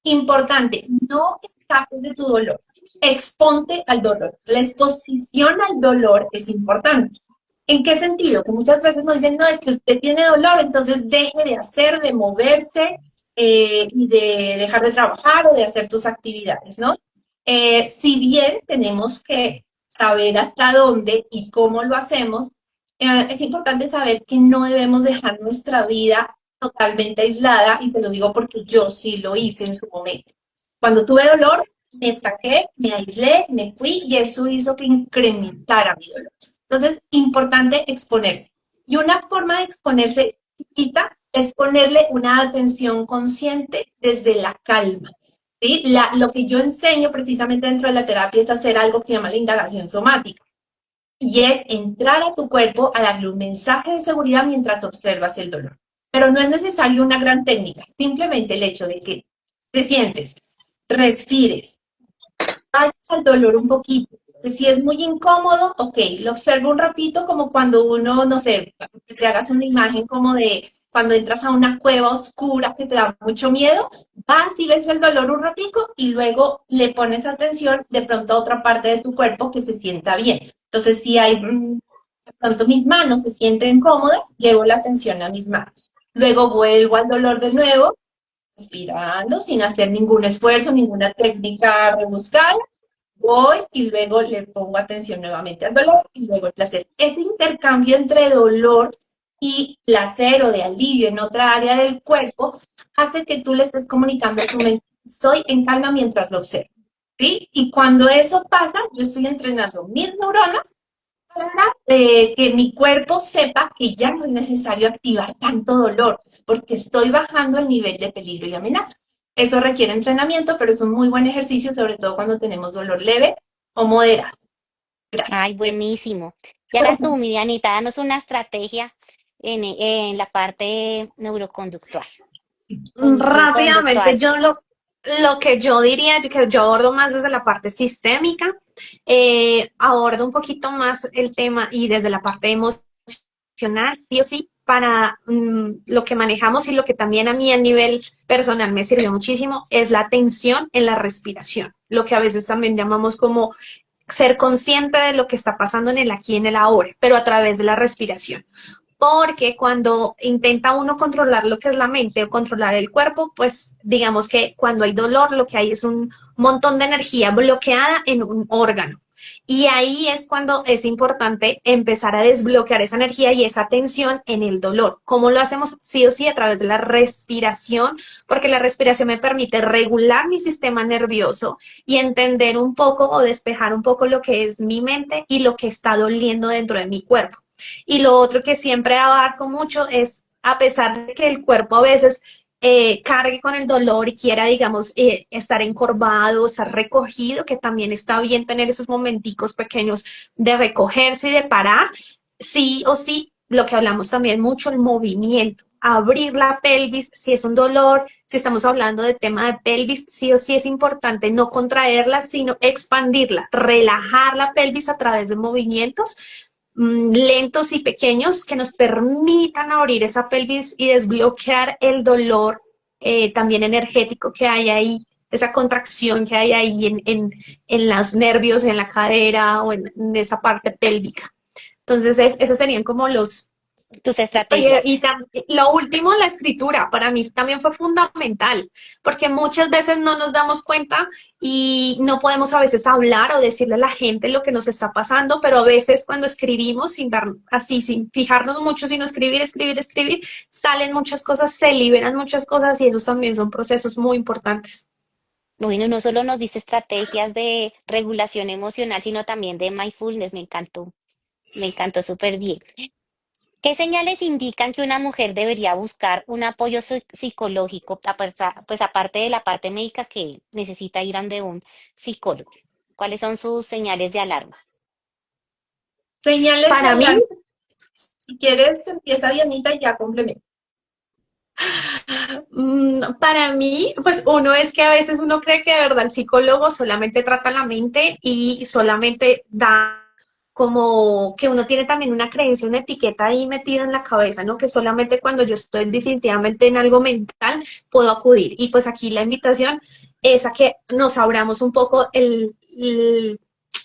importante, no escapes de tu dolor, exponte al dolor. La exposición al dolor es importante. ¿En qué sentido? Que muchas veces nos dicen, no, es que usted tiene dolor, entonces deje de hacer, de moverse y de dejar de trabajar o de hacer tus actividades, ¿no? Si bien tenemos que saber hasta dónde y cómo lo hacemos, es importante saber que no debemos dejar nuestra vida totalmente aislada, y se lo digo porque yo sí lo hice en su momento. Cuando tuve dolor, me saqué, me aislé, me fui y eso hizo que incrementara mi dolor. Entonces, importante exponerse. Y una forma de exponerse chiquita es ponerle una atención consciente desde la calma. ¿Sí? Lo que yo enseño precisamente dentro de la terapia es hacer algo que se llama la indagación somática. Y es entrar a tu cuerpo a darle un mensaje de seguridad mientras observas el dolor. Pero no es necesario una gran técnica, simplemente el hecho de que te sientes, respires, vayas al dolor un poquito. Si es muy incómodo, ok, lo observo un ratito como cuando uno, no sé, te hagas una imagen como de cuando entras a una cueva oscura que te da mucho miedo, vas y ves el dolor un ratico y luego le pones atención de pronto a otra parte de tu cuerpo que se sienta bien. Entonces, si hay, de pronto mis manos se sienten cómodas, llevo la atención a mis manos. Luego vuelvo al dolor de nuevo, respirando sin hacer ningún esfuerzo, ninguna técnica rebuscada. Voy y luego le pongo atención nuevamente al dolor y luego el placer. Ese intercambio entre dolor y placer o de alivio en otra área del cuerpo hace que tú le estés comunicando a tu mente, estoy en calma mientras lo observo. ¿Sí? Y cuando eso pasa, yo estoy entrenando mis neuronas para que mi cuerpo sepa que ya no es necesario activar tanto dolor, porque estoy bajando el nivel de peligro y amenaza. Eso requiere entrenamiento, pero es un muy buen ejercicio, sobre todo cuando tenemos dolor leve o moderado. Gracias. Ay, buenísimo. Y ahora tú, mi Dianita, danos una estrategia en la parte neuroconductual, Rápidamente, cognitivo-conductual. lo que yo diría, que yo abordo más desde la parte sistémica, abordo un poquito más el tema y desde la parte emocional, sí o sí, para lo que manejamos y lo que también a mí a nivel personal me sirvió muchísimo es la atención en la respiración, lo que a veces también llamamos como ser consciente de lo que está pasando en el aquí y en el ahora, pero a través de la respiración. Porque cuando intenta uno controlar lo que es la mente o controlar el cuerpo, pues digamos que cuando hay dolor lo que hay es un montón de energía bloqueada en un órgano. Y ahí es cuando es importante empezar a desbloquear esa energía y esa tensión en el dolor. ¿Cómo lo hacemos? Sí o sí a través de la respiración, porque la respiración me permite regular mi sistema nervioso y entender un poco o despejar un poco lo que es mi mente y lo que está doliendo dentro de mi cuerpo. Y lo otro que siempre abarco mucho es, a pesar de que el cuerpo a veces cargue con el dolor y quiera, digamos, estar encorvado, estar recogido, que también está bien tener esos momenticos pequeños de recogerse y de parar, sí o sí, lo que hablamos también mucho, el movimiento, abrir la pelvis, si es un dolor, si estamos hablando de tema de pelvis, sí o sí es importante no contraerla, sino expandirla, relajar la pelvis a través de movimientos lentos y pequeños que nos permitan abrir esa pelvis y desbloquear el dolor también energético que hay ahí, esa contracción que hay ahí en los nervios, en la cadera o en esa parte pélvica. Entonces, esos serían como los, Tus oye, estrategias. y lo último, la escritura, para mí también fue fundamental, porque muchas veces no nos damos cuenta y no podemos a veces hablar o decirle a la gente lo que nos está pasando, pero a veces cuando escribimos sin dar así, sin fijarnos mucho, sino escribir, escribir, escribir, salen muchas cosas, se liberan muchas cosas y esos también son procesos muy importantes. Bueno, no solo nos dice estrategias de regulación emocional, sino también de mindfulness. Me encantó súper bien. ¿Qué señales indican que una mujer debería buscar un apoyo psicológico, pues aparte de la parte médica que necesita ir ante un psicólogo? ¿Cuáles son sus señales de alarma? Señales de Para mí, alarma. Si quieres, empieza Dianita y ya complementa. para mí, pues uno es que a veces uno cree que de verdad el psicólogo solamente trata la mente y solamente da como que uno tiene también una creencia, una etiqueta ahí metida en la cabeza, ¿no? Que solamente cuando yo estoy definitivamente en algo mental puedo acudir. Y pues aquí la invitación es a que nos abramos un poco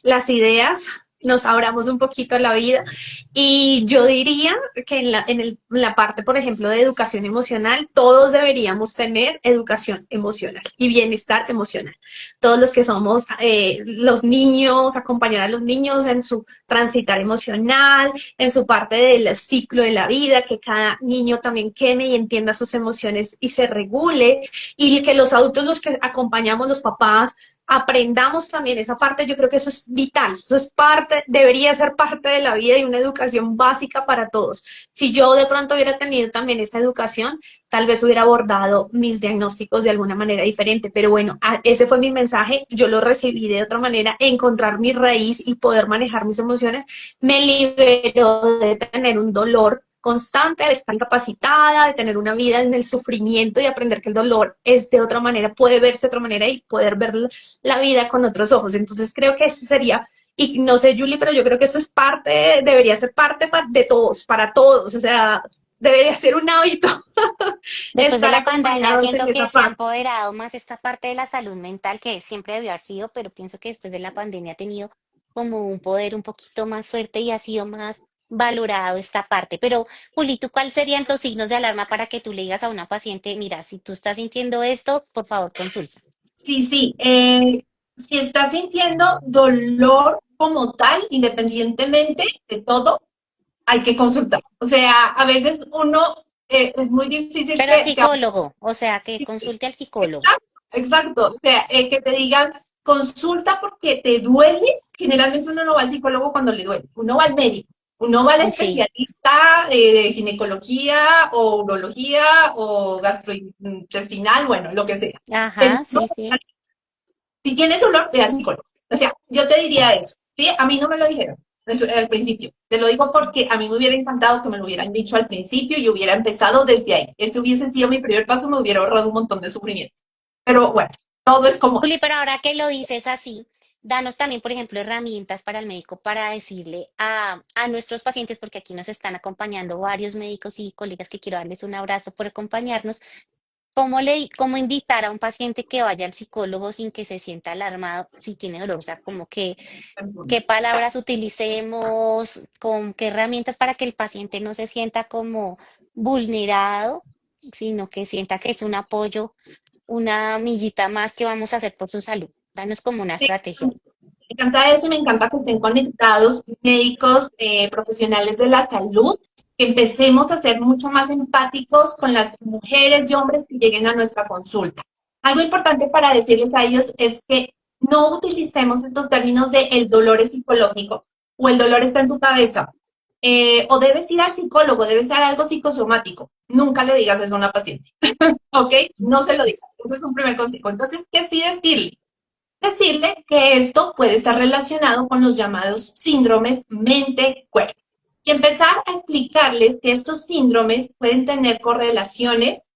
las ideas, nos abramos un poquito a la vida y yo diría que en la parte, por ejemplo, de educación emocional, todos deberíamos tener educación emocional y bienestar emocional. Todos los que somos los niños, acompañar a los niños en su transitar emocional, en su parte del ciclo de la vida, que cada niño también queme y entienda sus emociones y se regule, y que los adultos, los que acompañamos, los papás, aprendamos también esa parte. Yo creo que eso es vital, eso es parte, debería ser parte de la vida y una educación básica para todos. Si yo de pronto hubiera tenido también esa educación, tal vez hubiera abordado mis diagnósticos de alguna manera diferente, pero bueno, ese fue mi mensaje, yo lo recibí de otra manera, encontrar mi raíz y poder manejar mis emociones me liberó de tener un dolor constante, de estar incapacitada, de tener una vida en el sufrimiento y aprender que el dolor es de otra manera, puede verse de otra manera y poder ver la vida con otros ojos. Entonces creo que eso sería, y no sé, Julie, pero yo creo que eso es parte, debería ser parte de todos, para todos, o sea, debería ser un hábito Después de estar la pandemia, acompañados en siento esa que se ha parte. empoderado más esta parte de la salud mental que siempre debió haber sido, pero pienso que después de la pandemia ha tenido como un poder un poquito más fuerte y ha sido más valorado esta parte. Pero, Juli, ¿tú cuáles serían los signos de alarma para que tú le digas a una paciente, mira, si tú estás sintiendo esto, por favor, consulta? Sí, sí. Si estás sintiendo dolor como tal, independientemente de todo, hay que consultar. O sea, a veces uno es muy difícil Pero al que psicólogo, o sea, que sí, consulte al psicólogo. exacto, exacto. O sea, que te digan, consulta porque te duele. Generalmente uno no va al psicólogo cuando le duele, uno va al médico, uno va al Sí, especialista de ginecología o urología o gastrointestinal, bueno, lo que sea. Pero ajá, no sí, vas al sí. si tienes dolor, ve al psicólogo. O sea, yo te diría eso. ¿Sí? A mí no me lo dijeron eso, al principio. Te lo digo porque a mí me hubiera encantado que me lo hubieran dicho al principio y hubiera empezado desde ahí. Ese hubiese sido mi primer paso, me hubiera ahorrado un montón de sufrimiento. Pero bueno, todo es como Juli, es. pero ahora que lo dices así, danos también, por ejemplo, herramientas para el médico para decirle a nuestros pacientes, porque aquí nos están acompañando varios médicos y colegas que quiero darles un abrazo por acompañarnos, cómo invitar a un paciente que vaya al psicólogo sin que se sienta alarmado si tiene dolor, o sea, como que, qué palabras utilicemos, con qué herramientas para que el paciente no se sienta como vulnerado, sino que sienta que es un apoyo, una millita más que vamos a hacer por su salud. Danos como una estrategia. Me encanta eso y me encanta que estén conectados médicos, profesionales de la salud, que empecemos a ser mucho más empáticos con las mujeres y hombres que lleguen a nuestra consulta. Algo importante para decirles a ellos es que no utilicemos estos términos de el dolor es psicológico o el dolor está en tu cabeza. O debes ir al psicólogo, debe ser algo psicosomático. Nunca le digas eso a una paciente, ¿ok? No se lo digas. Ese es un primer consejo. Entonces, ¿qué sí decirle? Decirle que esto puede estar relacionado con los llamados síndromes mente-cuerpo. Y empezar a explicarles que estos síndromes pueden tener correlaciones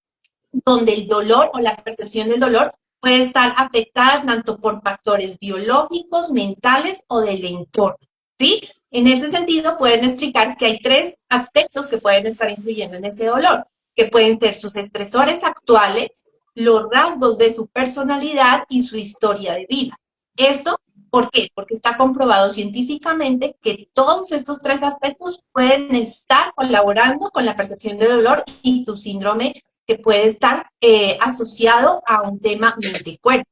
donde el dolor o la percepción del dolor puede estar afectada tanto por factores biológicos, mentales o del entorno. ¿Sí? En ese sentido, pueden explicar que hay tres aspectos que pueden estar influyendo en ese dolor, que pueden ser sus estresores actuales, los rasgos de su personalidad y su historia de vida. Esto, ¿por qué? Porque está comprobado científicamente que todos estos tres aspectos pueden estar colaborando con la percepción del dolor y tu síndrome que puede estar asociado a un tema mente-cuerpo,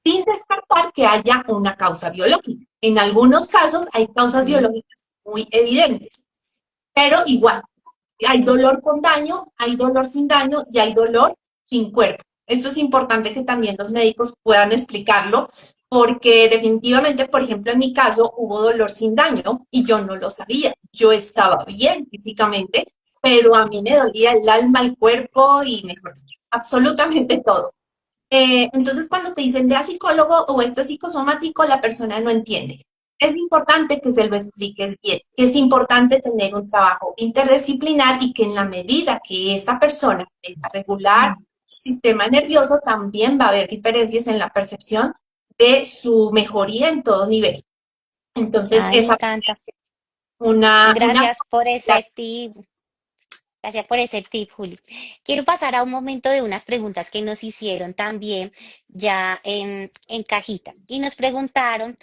sin descartar que haya una causa biológica. En algunos casos hay causas Mm. biológicas muy evidentes, pero igual, hay dolor con daño, hay dolor sin daño y hay dolor sin cuerpo. Esto es importante que también los médicos puedan explicarlo, porque definitivamente, por ejemplo, en mi caso hubo dolor sin daño y yo no lo sabía. Yo estaba bien físicamente, pero a mí me dolía el alma, el cuerpo y mejor dicho, absolutamente todo. Entonces, cuando te dicen ve a psicólogo o esto es psicosomático, la persona no entiende. Es importante que se lo expliques bien, que es importante tener un trabajo interdisciplinar y que en la medida que esta persona pueda regular su sistema nervioso, también va a haber diferencias en la percepción de su mejoría en todo nivel. Entonces, Ay, me esa encanta. es una Gracias por ese tip. Gracias por ese tip, Juli. Quiero pasar a un momento de unas preguntas que nos hicieron también ya en cajita. Y nos preguntaron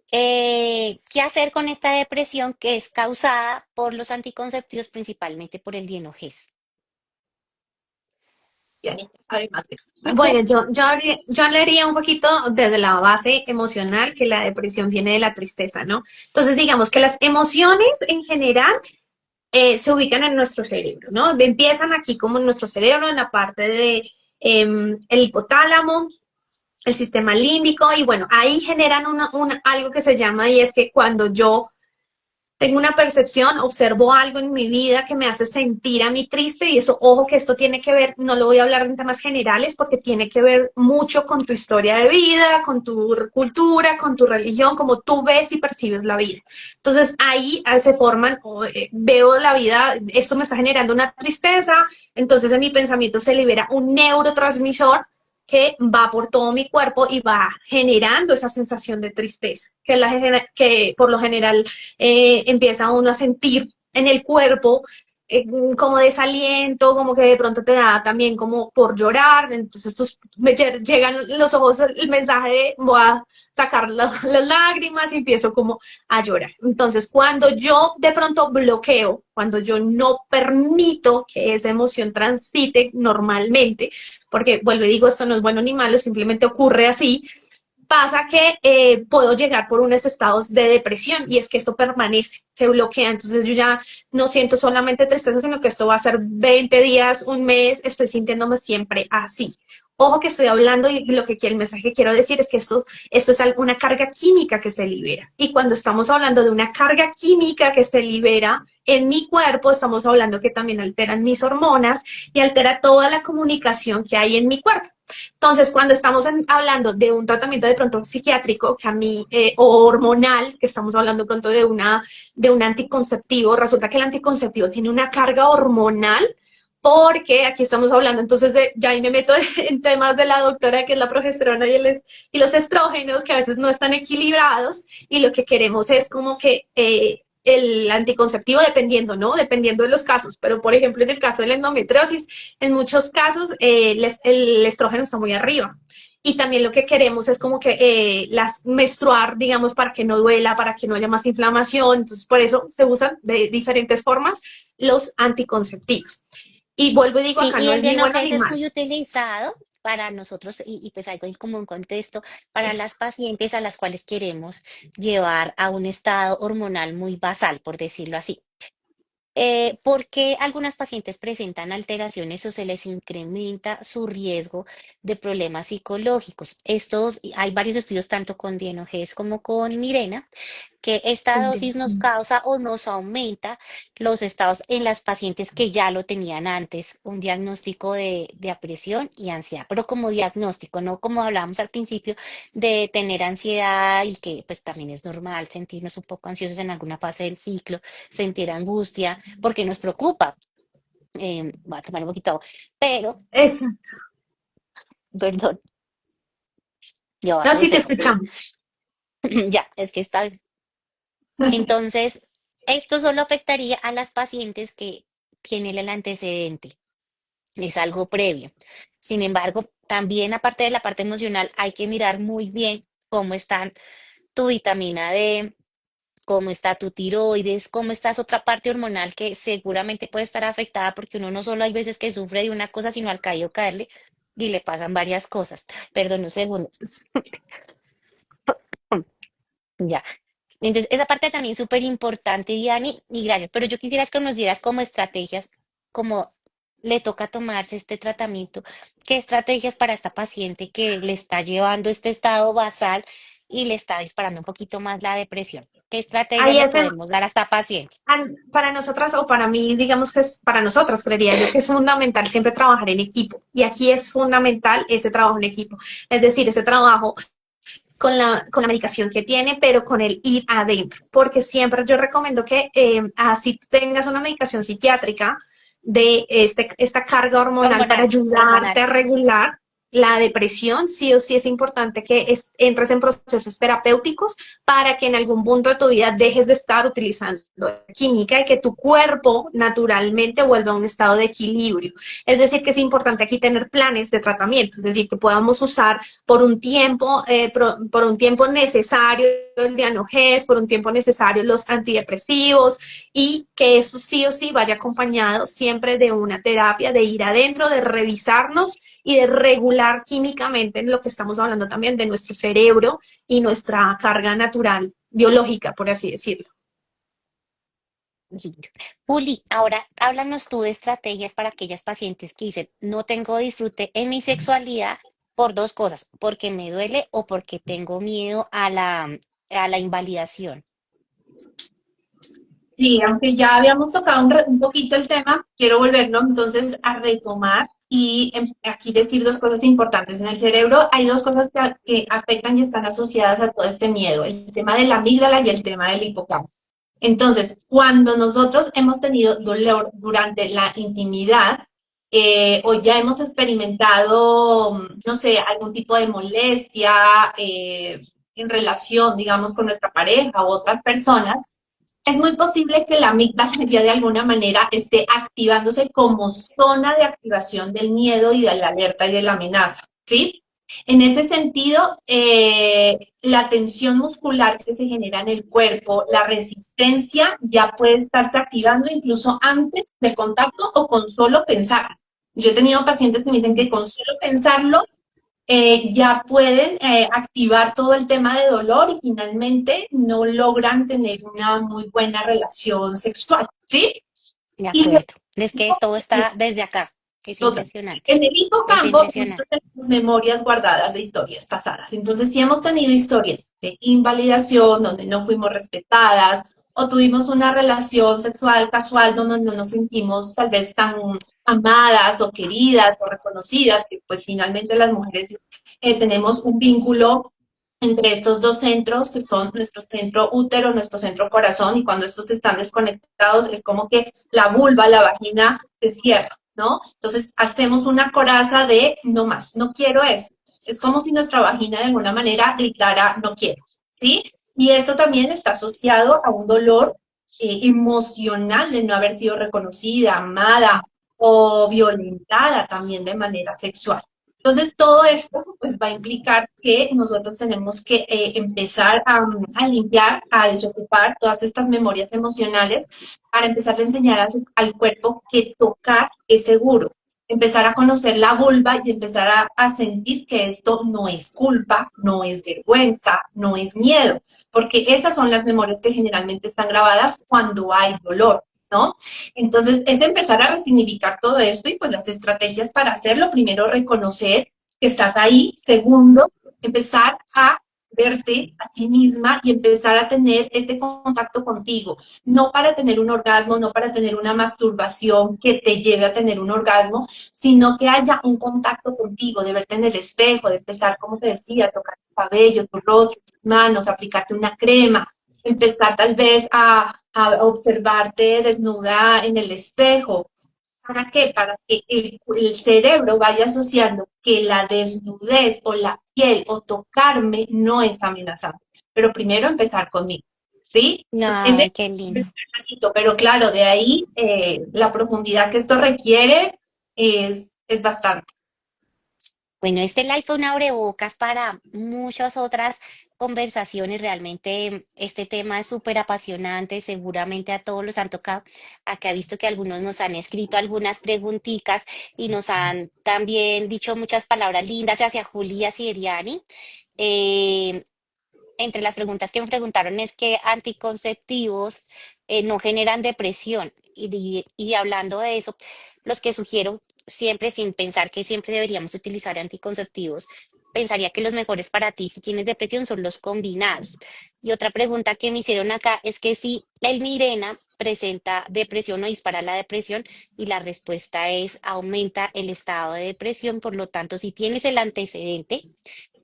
qué hacer con esta depresión que es causada por los anticonceptivos, principalmente por el dienogés. además de eso. Bueno, yo hablaría un poquito desde la base emocional, que la depresión viene de la tristeza, ¿no? Entonces, digamos que las emociones en general se ubican en nuestro cerebro, ¿no? Empiezan aquí como en nuestro cerebro, en la parte de el hipotálamo, el sistema límbico, y bueno, ahí generan algo que se llama, y es que cuando yo tengo una percepción, observo algo en mi vida que me hace sentir a mí triste y eso, ojo que esto tiene que ver, no lo voy a hablar en temas generales porque tiene que ver mucho con tu historia de vida, con tu cultura, con tu religión, como tú ves y percibes la vida. Entonces ahí se forman, veo la vida, esto me está generando una tristeza, entonces en mi pensamiento se libera un neurotransmisor que va por todo mi cuerpo y va generando esa sensación de tristeza, que por lo general empieza uno a sentir en el cuerpo como desaliento, como que de pronto te da también como por llorar, entonces llegan los ojos el mensaje de voy a sacar las lágrimas y empiezo como a llorar. Entonces cuando yo de pronto bloqueo, cuando yo no permito que esa emoción transite normalmente, porque vuelvo y digo, esto no es bueno ni malo, simplemente ocurre así, pasa que puedo llegar por unos estados de depresión y es que esto permanece, se bloquea, entonces yo ya no siento solamente tristeza, sino que esto va a ser 20 días, un mes, estoy sintiéndome siempre así. Ojo que estoy hablando y lo que quiero, el mensaje que quiero decir es que esto es una carga química que se libera. Y cuando estamos hablando de una carga química que se libera en mi cuerpo, estamos hablando que también alteran mis hormonas y altera toda la comunicación que hay en mi cuerpo. Entonces, cuando estamos hablando de un tratamiento de pronto psiquiátrico, que a mí, o hormonal, que estamos hablando de pronto de un anticonceptivo, resulta que el anticonceptivo tiene una carga hormonal, porque aquí estamos hablando entonces ya ahí me meto en temas de la doctora, que es la progesterona y los estrógenos, que a veces no están equilibrados, y lo que queremos es como que el anticonceptivo dependiendo, ¿no? Dependiendo de los casos, pero por ejemplo en el caso de la endometriosis, en muchos casos el estrógeno está muy arriba. Y también lo que queremos es como que las menstruar, digamos, para que no duela, para que no haya más inflamación. Entonces, por eso se usan de diferentes formas los anticonceptivos. Y vuelvo y digo, Sí, acá y no el es ni bueno Dienogés ni es malo. muy utilizado para nosotros y pues algo como un contexto para Es, las pacientes a las cuales queremos llevar a un estado hormonal muy basal, por decirlo así. ¿Por qué algunas pacientes presentan alteraciones o se les incrementa su riesgo de problemas psicológicos? Hay varios estudios tanto con Dienogés como con Mirena que esta dosis nos causa o nos aumenta los estados en las pacientes que ya lo tenían antes, un diagnóstico de depresión y ansiedad, pero como diagnóstico, no como hablábamos al principio de tener ansiedad y que pues también es normal sentirnos un poco ansiosos en alguna fase del ciclo, sentir angustia, porque nos preocupa. Voy a tomar un poquito, pero, es, perdón, yo voy a no, sí te toser. escuchamos. Ya, es que está. Entonces, esto solo afectaría a las pacientes que tienen el antecedente, es algo previo. Sin embargo, también aparte de la parte emocional, hay que mirar muy bien cómo está tu vitamina D, cómo está tu tiroides, cómo está esa otra parte hormonal que seguramente puede estar afectada porque uno no solo hay veces que sufre de una cosa, sino al caído caerle y le pasan varias cosas. Perdón un segundo. Ya. Entonces, esa parte también es súper importante, Diani, y gracias. Pero yo quisiera es que nos dieras como estrategias, como le toca tomarse este tratamiento, ¿qué estrategias para esta paciente que le está llevando este estado basal y le está disparando un poquito más la depresión? ¿Qué estrategias Ahí le es podemos dar a esta paciente? para nosotras o para mí, digamos que es para nosotras, creería yo que es fundamental siempre trabajar en equipo. Y aquí es fundamental ese trabajo en equipo. Es decir, ese trabajo con la medicación que tiene, pero con el ir adentro. Porque siempre yo recomiendo que así tengas una medicación psiquiátrica de esta carga hormonal para Hormonal, ayudarte hormonal. a regular la depresión, sí o sí es importante que entres en procesos terapéuticos para que en algún punto de tu vida dejes de estar utilizando química y que tu cuerpo naturalmente vuelva a un estado de equilibrio. Es decir, que es importante aquí tener planes de tratamiento, es decir, que podamos usar por un tiempo necesario el Dianogés, por un tiempo necesario los antidepresivos y que eso sí o sí vaya acompañado siempre de una terapia, de ir adentro, de revisarnos y de regular químicamente en lo que estamos hablando también de nuestro cerebro y nuestra carga natural biológica, por así decirlo. Lindo. Juli, ahora háblanos tú de estrategias para aquellas pacientes que dicen, no tengo disfrute en mi sexualidad por dos cosas, porque me duele o porque tengo miedo a la invalidación. Sí, aunque ya habíamos tocado un poquito el tema, quiero volverlo entonces a retomar y aquí decir dos cosas importantes. En el cerebro hay dos cosas que afectan y están asociadas a todo este miedo, el tema de la amígdala y el tema del hipocampo. Entonces, cuando nosotros hemos tenido dolor durante la intimidad o ya hemos experimentado, no sé, algún tipo de molestia en relación, digamos, con nuestra pareja u otras personas, es muy posible que la amígdala ya de alguna manera esté activándose como zona de activación del miedo y de la alerta y de la amenaza, ¿sí? En ese sentido, la tensión muscular que se genera en el cuerpo, la resistencia ya puede estarse activando incluso antes del contacto o con solo pensar. Yo he tenido pacientes que me dicen que con solo pensarlo ya pueden activar todo el tema de dolor y finalmente no logran tener una muy buena relación sexual, ¿sí? De Y acuerdo. Es que todo está desde acá. Es total. impresionante. En el Es hipocampo, impresionante. nosotros tenemos memorias guardadas de historias pasadas. Entonces, si hemos tenido historias de invalidación, donde no fuimos respetadas, o tuvimos una relación sexual casual donde no nos sentimos tal vez tan amadas o queridas o reconocidas, que pues finalmente las mujeres tenemos un vínculo entre estos dos centros, que son nuestro centro útero, nuestro centro corazón, y cuando estos están desconectados, es como que la vulva, la vagina se cierra, ¿no? Entonces hacemos una coraza de no más, no quiero eso. Es como si nuestra vagina de alguna manera gritara no quiero, ¿sí? Y esto también está asociado a un dolor emocional de no haber sido reconocida, amada o violentada también de manera sexual. Entonces, todo esto pues, va a implicar que nosotros tenemos que empezar a limpiar, a desocupar todas estas memorias emocionales para empezar a enseñar al cuerpo que tocar es seguro, empezar a conocer la vulva y empezar a sentir que esto no es culpa, no es vergüenza, no es miedo, porque esas son las memorias que generalmente están grabadas cuando hay dolor. ¿No? Entonces, es empezar a resignificar todo esto y pues las estrategias para hacerlo. Primero, reconocer que estás ahí. Segundo, empezar a verte a ti misma y empezar a tener este contacto contigo. No para tener un orgasmo, no para tener una masturbación que te lleve a tener un orgasmo, sino que haya un contacto contigo, de verte en el espejo, de empezar, como te decía, a tocar tu cabello, tu rostro, tus manos, aplicarte una crema, empezar tal vez a observarte desnuda en el espejo. ¿Para qué? Para que el cerebro vaya asociando que la desnudez o la piel o tocarme no es amenazante. Pero primero empezar conmigo, ¿sí? Entonces, ese es Ay, qué el lindo. primer pasito. Pero claro, de ahí la profundidad que esto requiere es bastante. Bueno, este live fue un abrebocas para muchas otras conversaciones. Realmente este tema es súper apasionante. Seguramente a todos los han tocado. Acá he visto que algunos nos han escrito algunas preguntitas y nos han también dicho muchas palabras lindas hacia Julia Siriani. Eh, Entre las preguntas que me preguntaron es que anticonceptivos no generan depresión. y hablando de eso, los que sugiero siempre, sin pensar que siempre deberíamos utilizar anticonceptivos, pensaría que los mejores para ti si tienes depresión son los combinados. Y otra pregunta que me hicieron acá es que si el Mirena presenta depresión o dispara la depresión, y la respuesta es aumenta el estado de depresión. Por lo tanto, si tienes el antecedente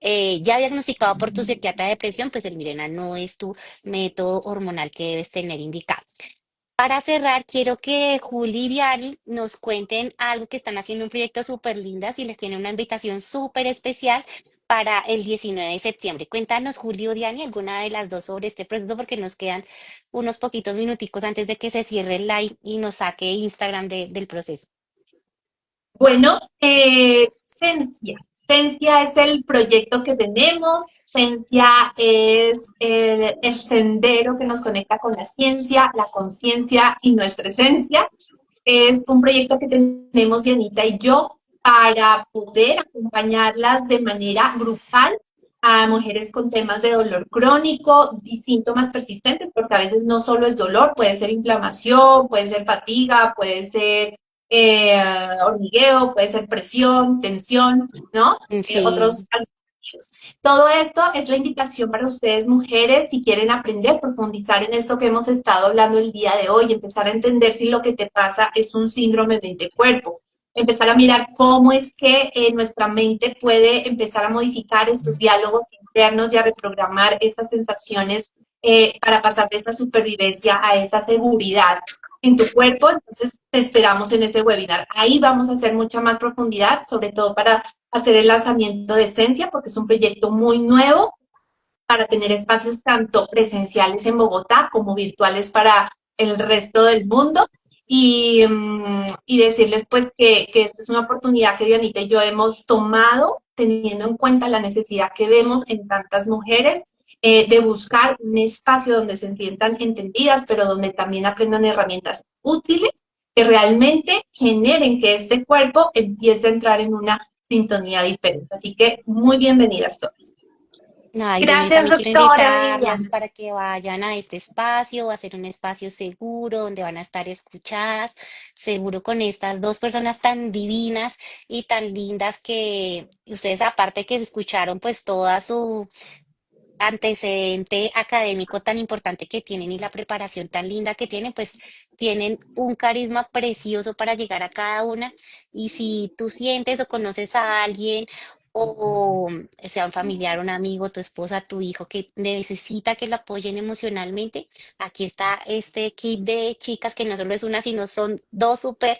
ya diagnosticado por tu psiquiatra de depresión, pues el Mirena no es tu método hormonal que debes tener indicado. Para cerrar, quiero que Juli y Diani nos cuenten algo que están haciendo un proyecto súper lindas y les tiene una invitación súper especial para el 19 de septiembre. Cuéntanos, Juli o Diani, alguna de las dos sobre este proceso porque nos quedan unos poquitos minuticos antes de que se cierre el live y nos saque Instagram del proceso. Bueno, Cencia. Cencia es el proyecto que tenemos. Cencia es el sendero que nos conecta con la ciencia, la conciencia y nuestra esencia. Es un proyecto que tenemos Dianita y yo para poder acompañarlas de manera grupal a mujeres con temas de dolor crónico y síntomas persistentes, porque a veces no solo es dolor, puede ser inflamación, puede ser fatiga, puede ser eh, hormigueo, puede ser presión, tensión, ¿no? Sí. Otros alimentos. Todo esto es la invitación para ustedes, mujeres, si quieren aprender, profundizar en esto que hemos estado hablando el día de hoy, empezar a entender si lo que te pasa es un síndrome mente-cuerpo, empezar a mirar cómo es que nuestra mente puede empezar a modificar estos diálogos internos y a reprogramar estas sensaciones para pasar de esa supervivencia a esa seguridad en tu cuerpo. Entonces, te esperamos en ese webinar. Ahí vamos a hacer mucha más profundidad, sobre todo para hacer el lanzamiento de Esencia, porque es un proyecto muy nuevo para tener espacios tanto presenciales en Bogotá como virtuales para el resto del mundo. Y decirles pues que esta es una oportunidad que Dianita y yo hemos tomado teniendo en cuenta la necesidad que vemos en tantas mujeres de buscar un espacio donde se sientan entendidas, pero donde también aprendan herramientas útiles que realmente generen que este cuerpo empiece a entrar en una sintonía diferente. Así que muy bienvenidas todas. Ay, bueno, yo Gracias, también quiero doctora invitarlas Vivian. para que vayan a este espacio, va a ser un espacio seguro donde van a estar escuchadas, seguro con estas dos personas tan divinas y tan lindas que ustedes aparte que escucharon pues toda su antecedente académico tan importante que tienen y la preparación tan linda que tienen, pues tienen un carisma precioso para llegar a cada una. Y si tú sientes o conoces a alguien o sea un familiar, un amigo, tu esposa, tu hijo que necesita que lo apoyen emocionalmente, aquí está este kit de chicas que no solo es una, sino son dos súper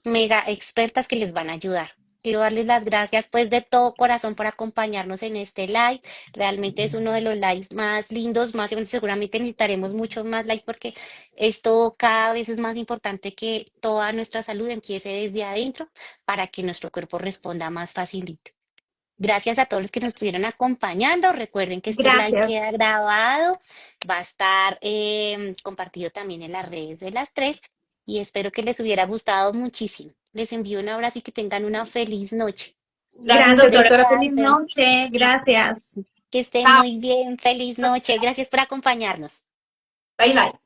mega expertas que les van a ayudar. Quiero darles las gracias pues de todo corazón por acompañarnos en este live. Realmente es uno de los lives más lindos, más seguramente necesitaremos muchos más lives porque esto cada vez es más importante que toda nuestra salud empiece desde adentro para que nuestro cuerpo responda más facilito. Gracias a todos los que nos estuvieron acompañando. Recuerden que este live Gracias. queda grabado, va a estar compartido también en las redes de las tres y espero que les hubiera gustado muchísimo. Les envío un abrazo y que tengan una feliz noche. Gracias, Gracias, doctora. doctora. Feliz Descansen, noche. Gracias. que estén Chao. muy bien. Feliz noche. Gracias por acompañarnos. Bye, bye.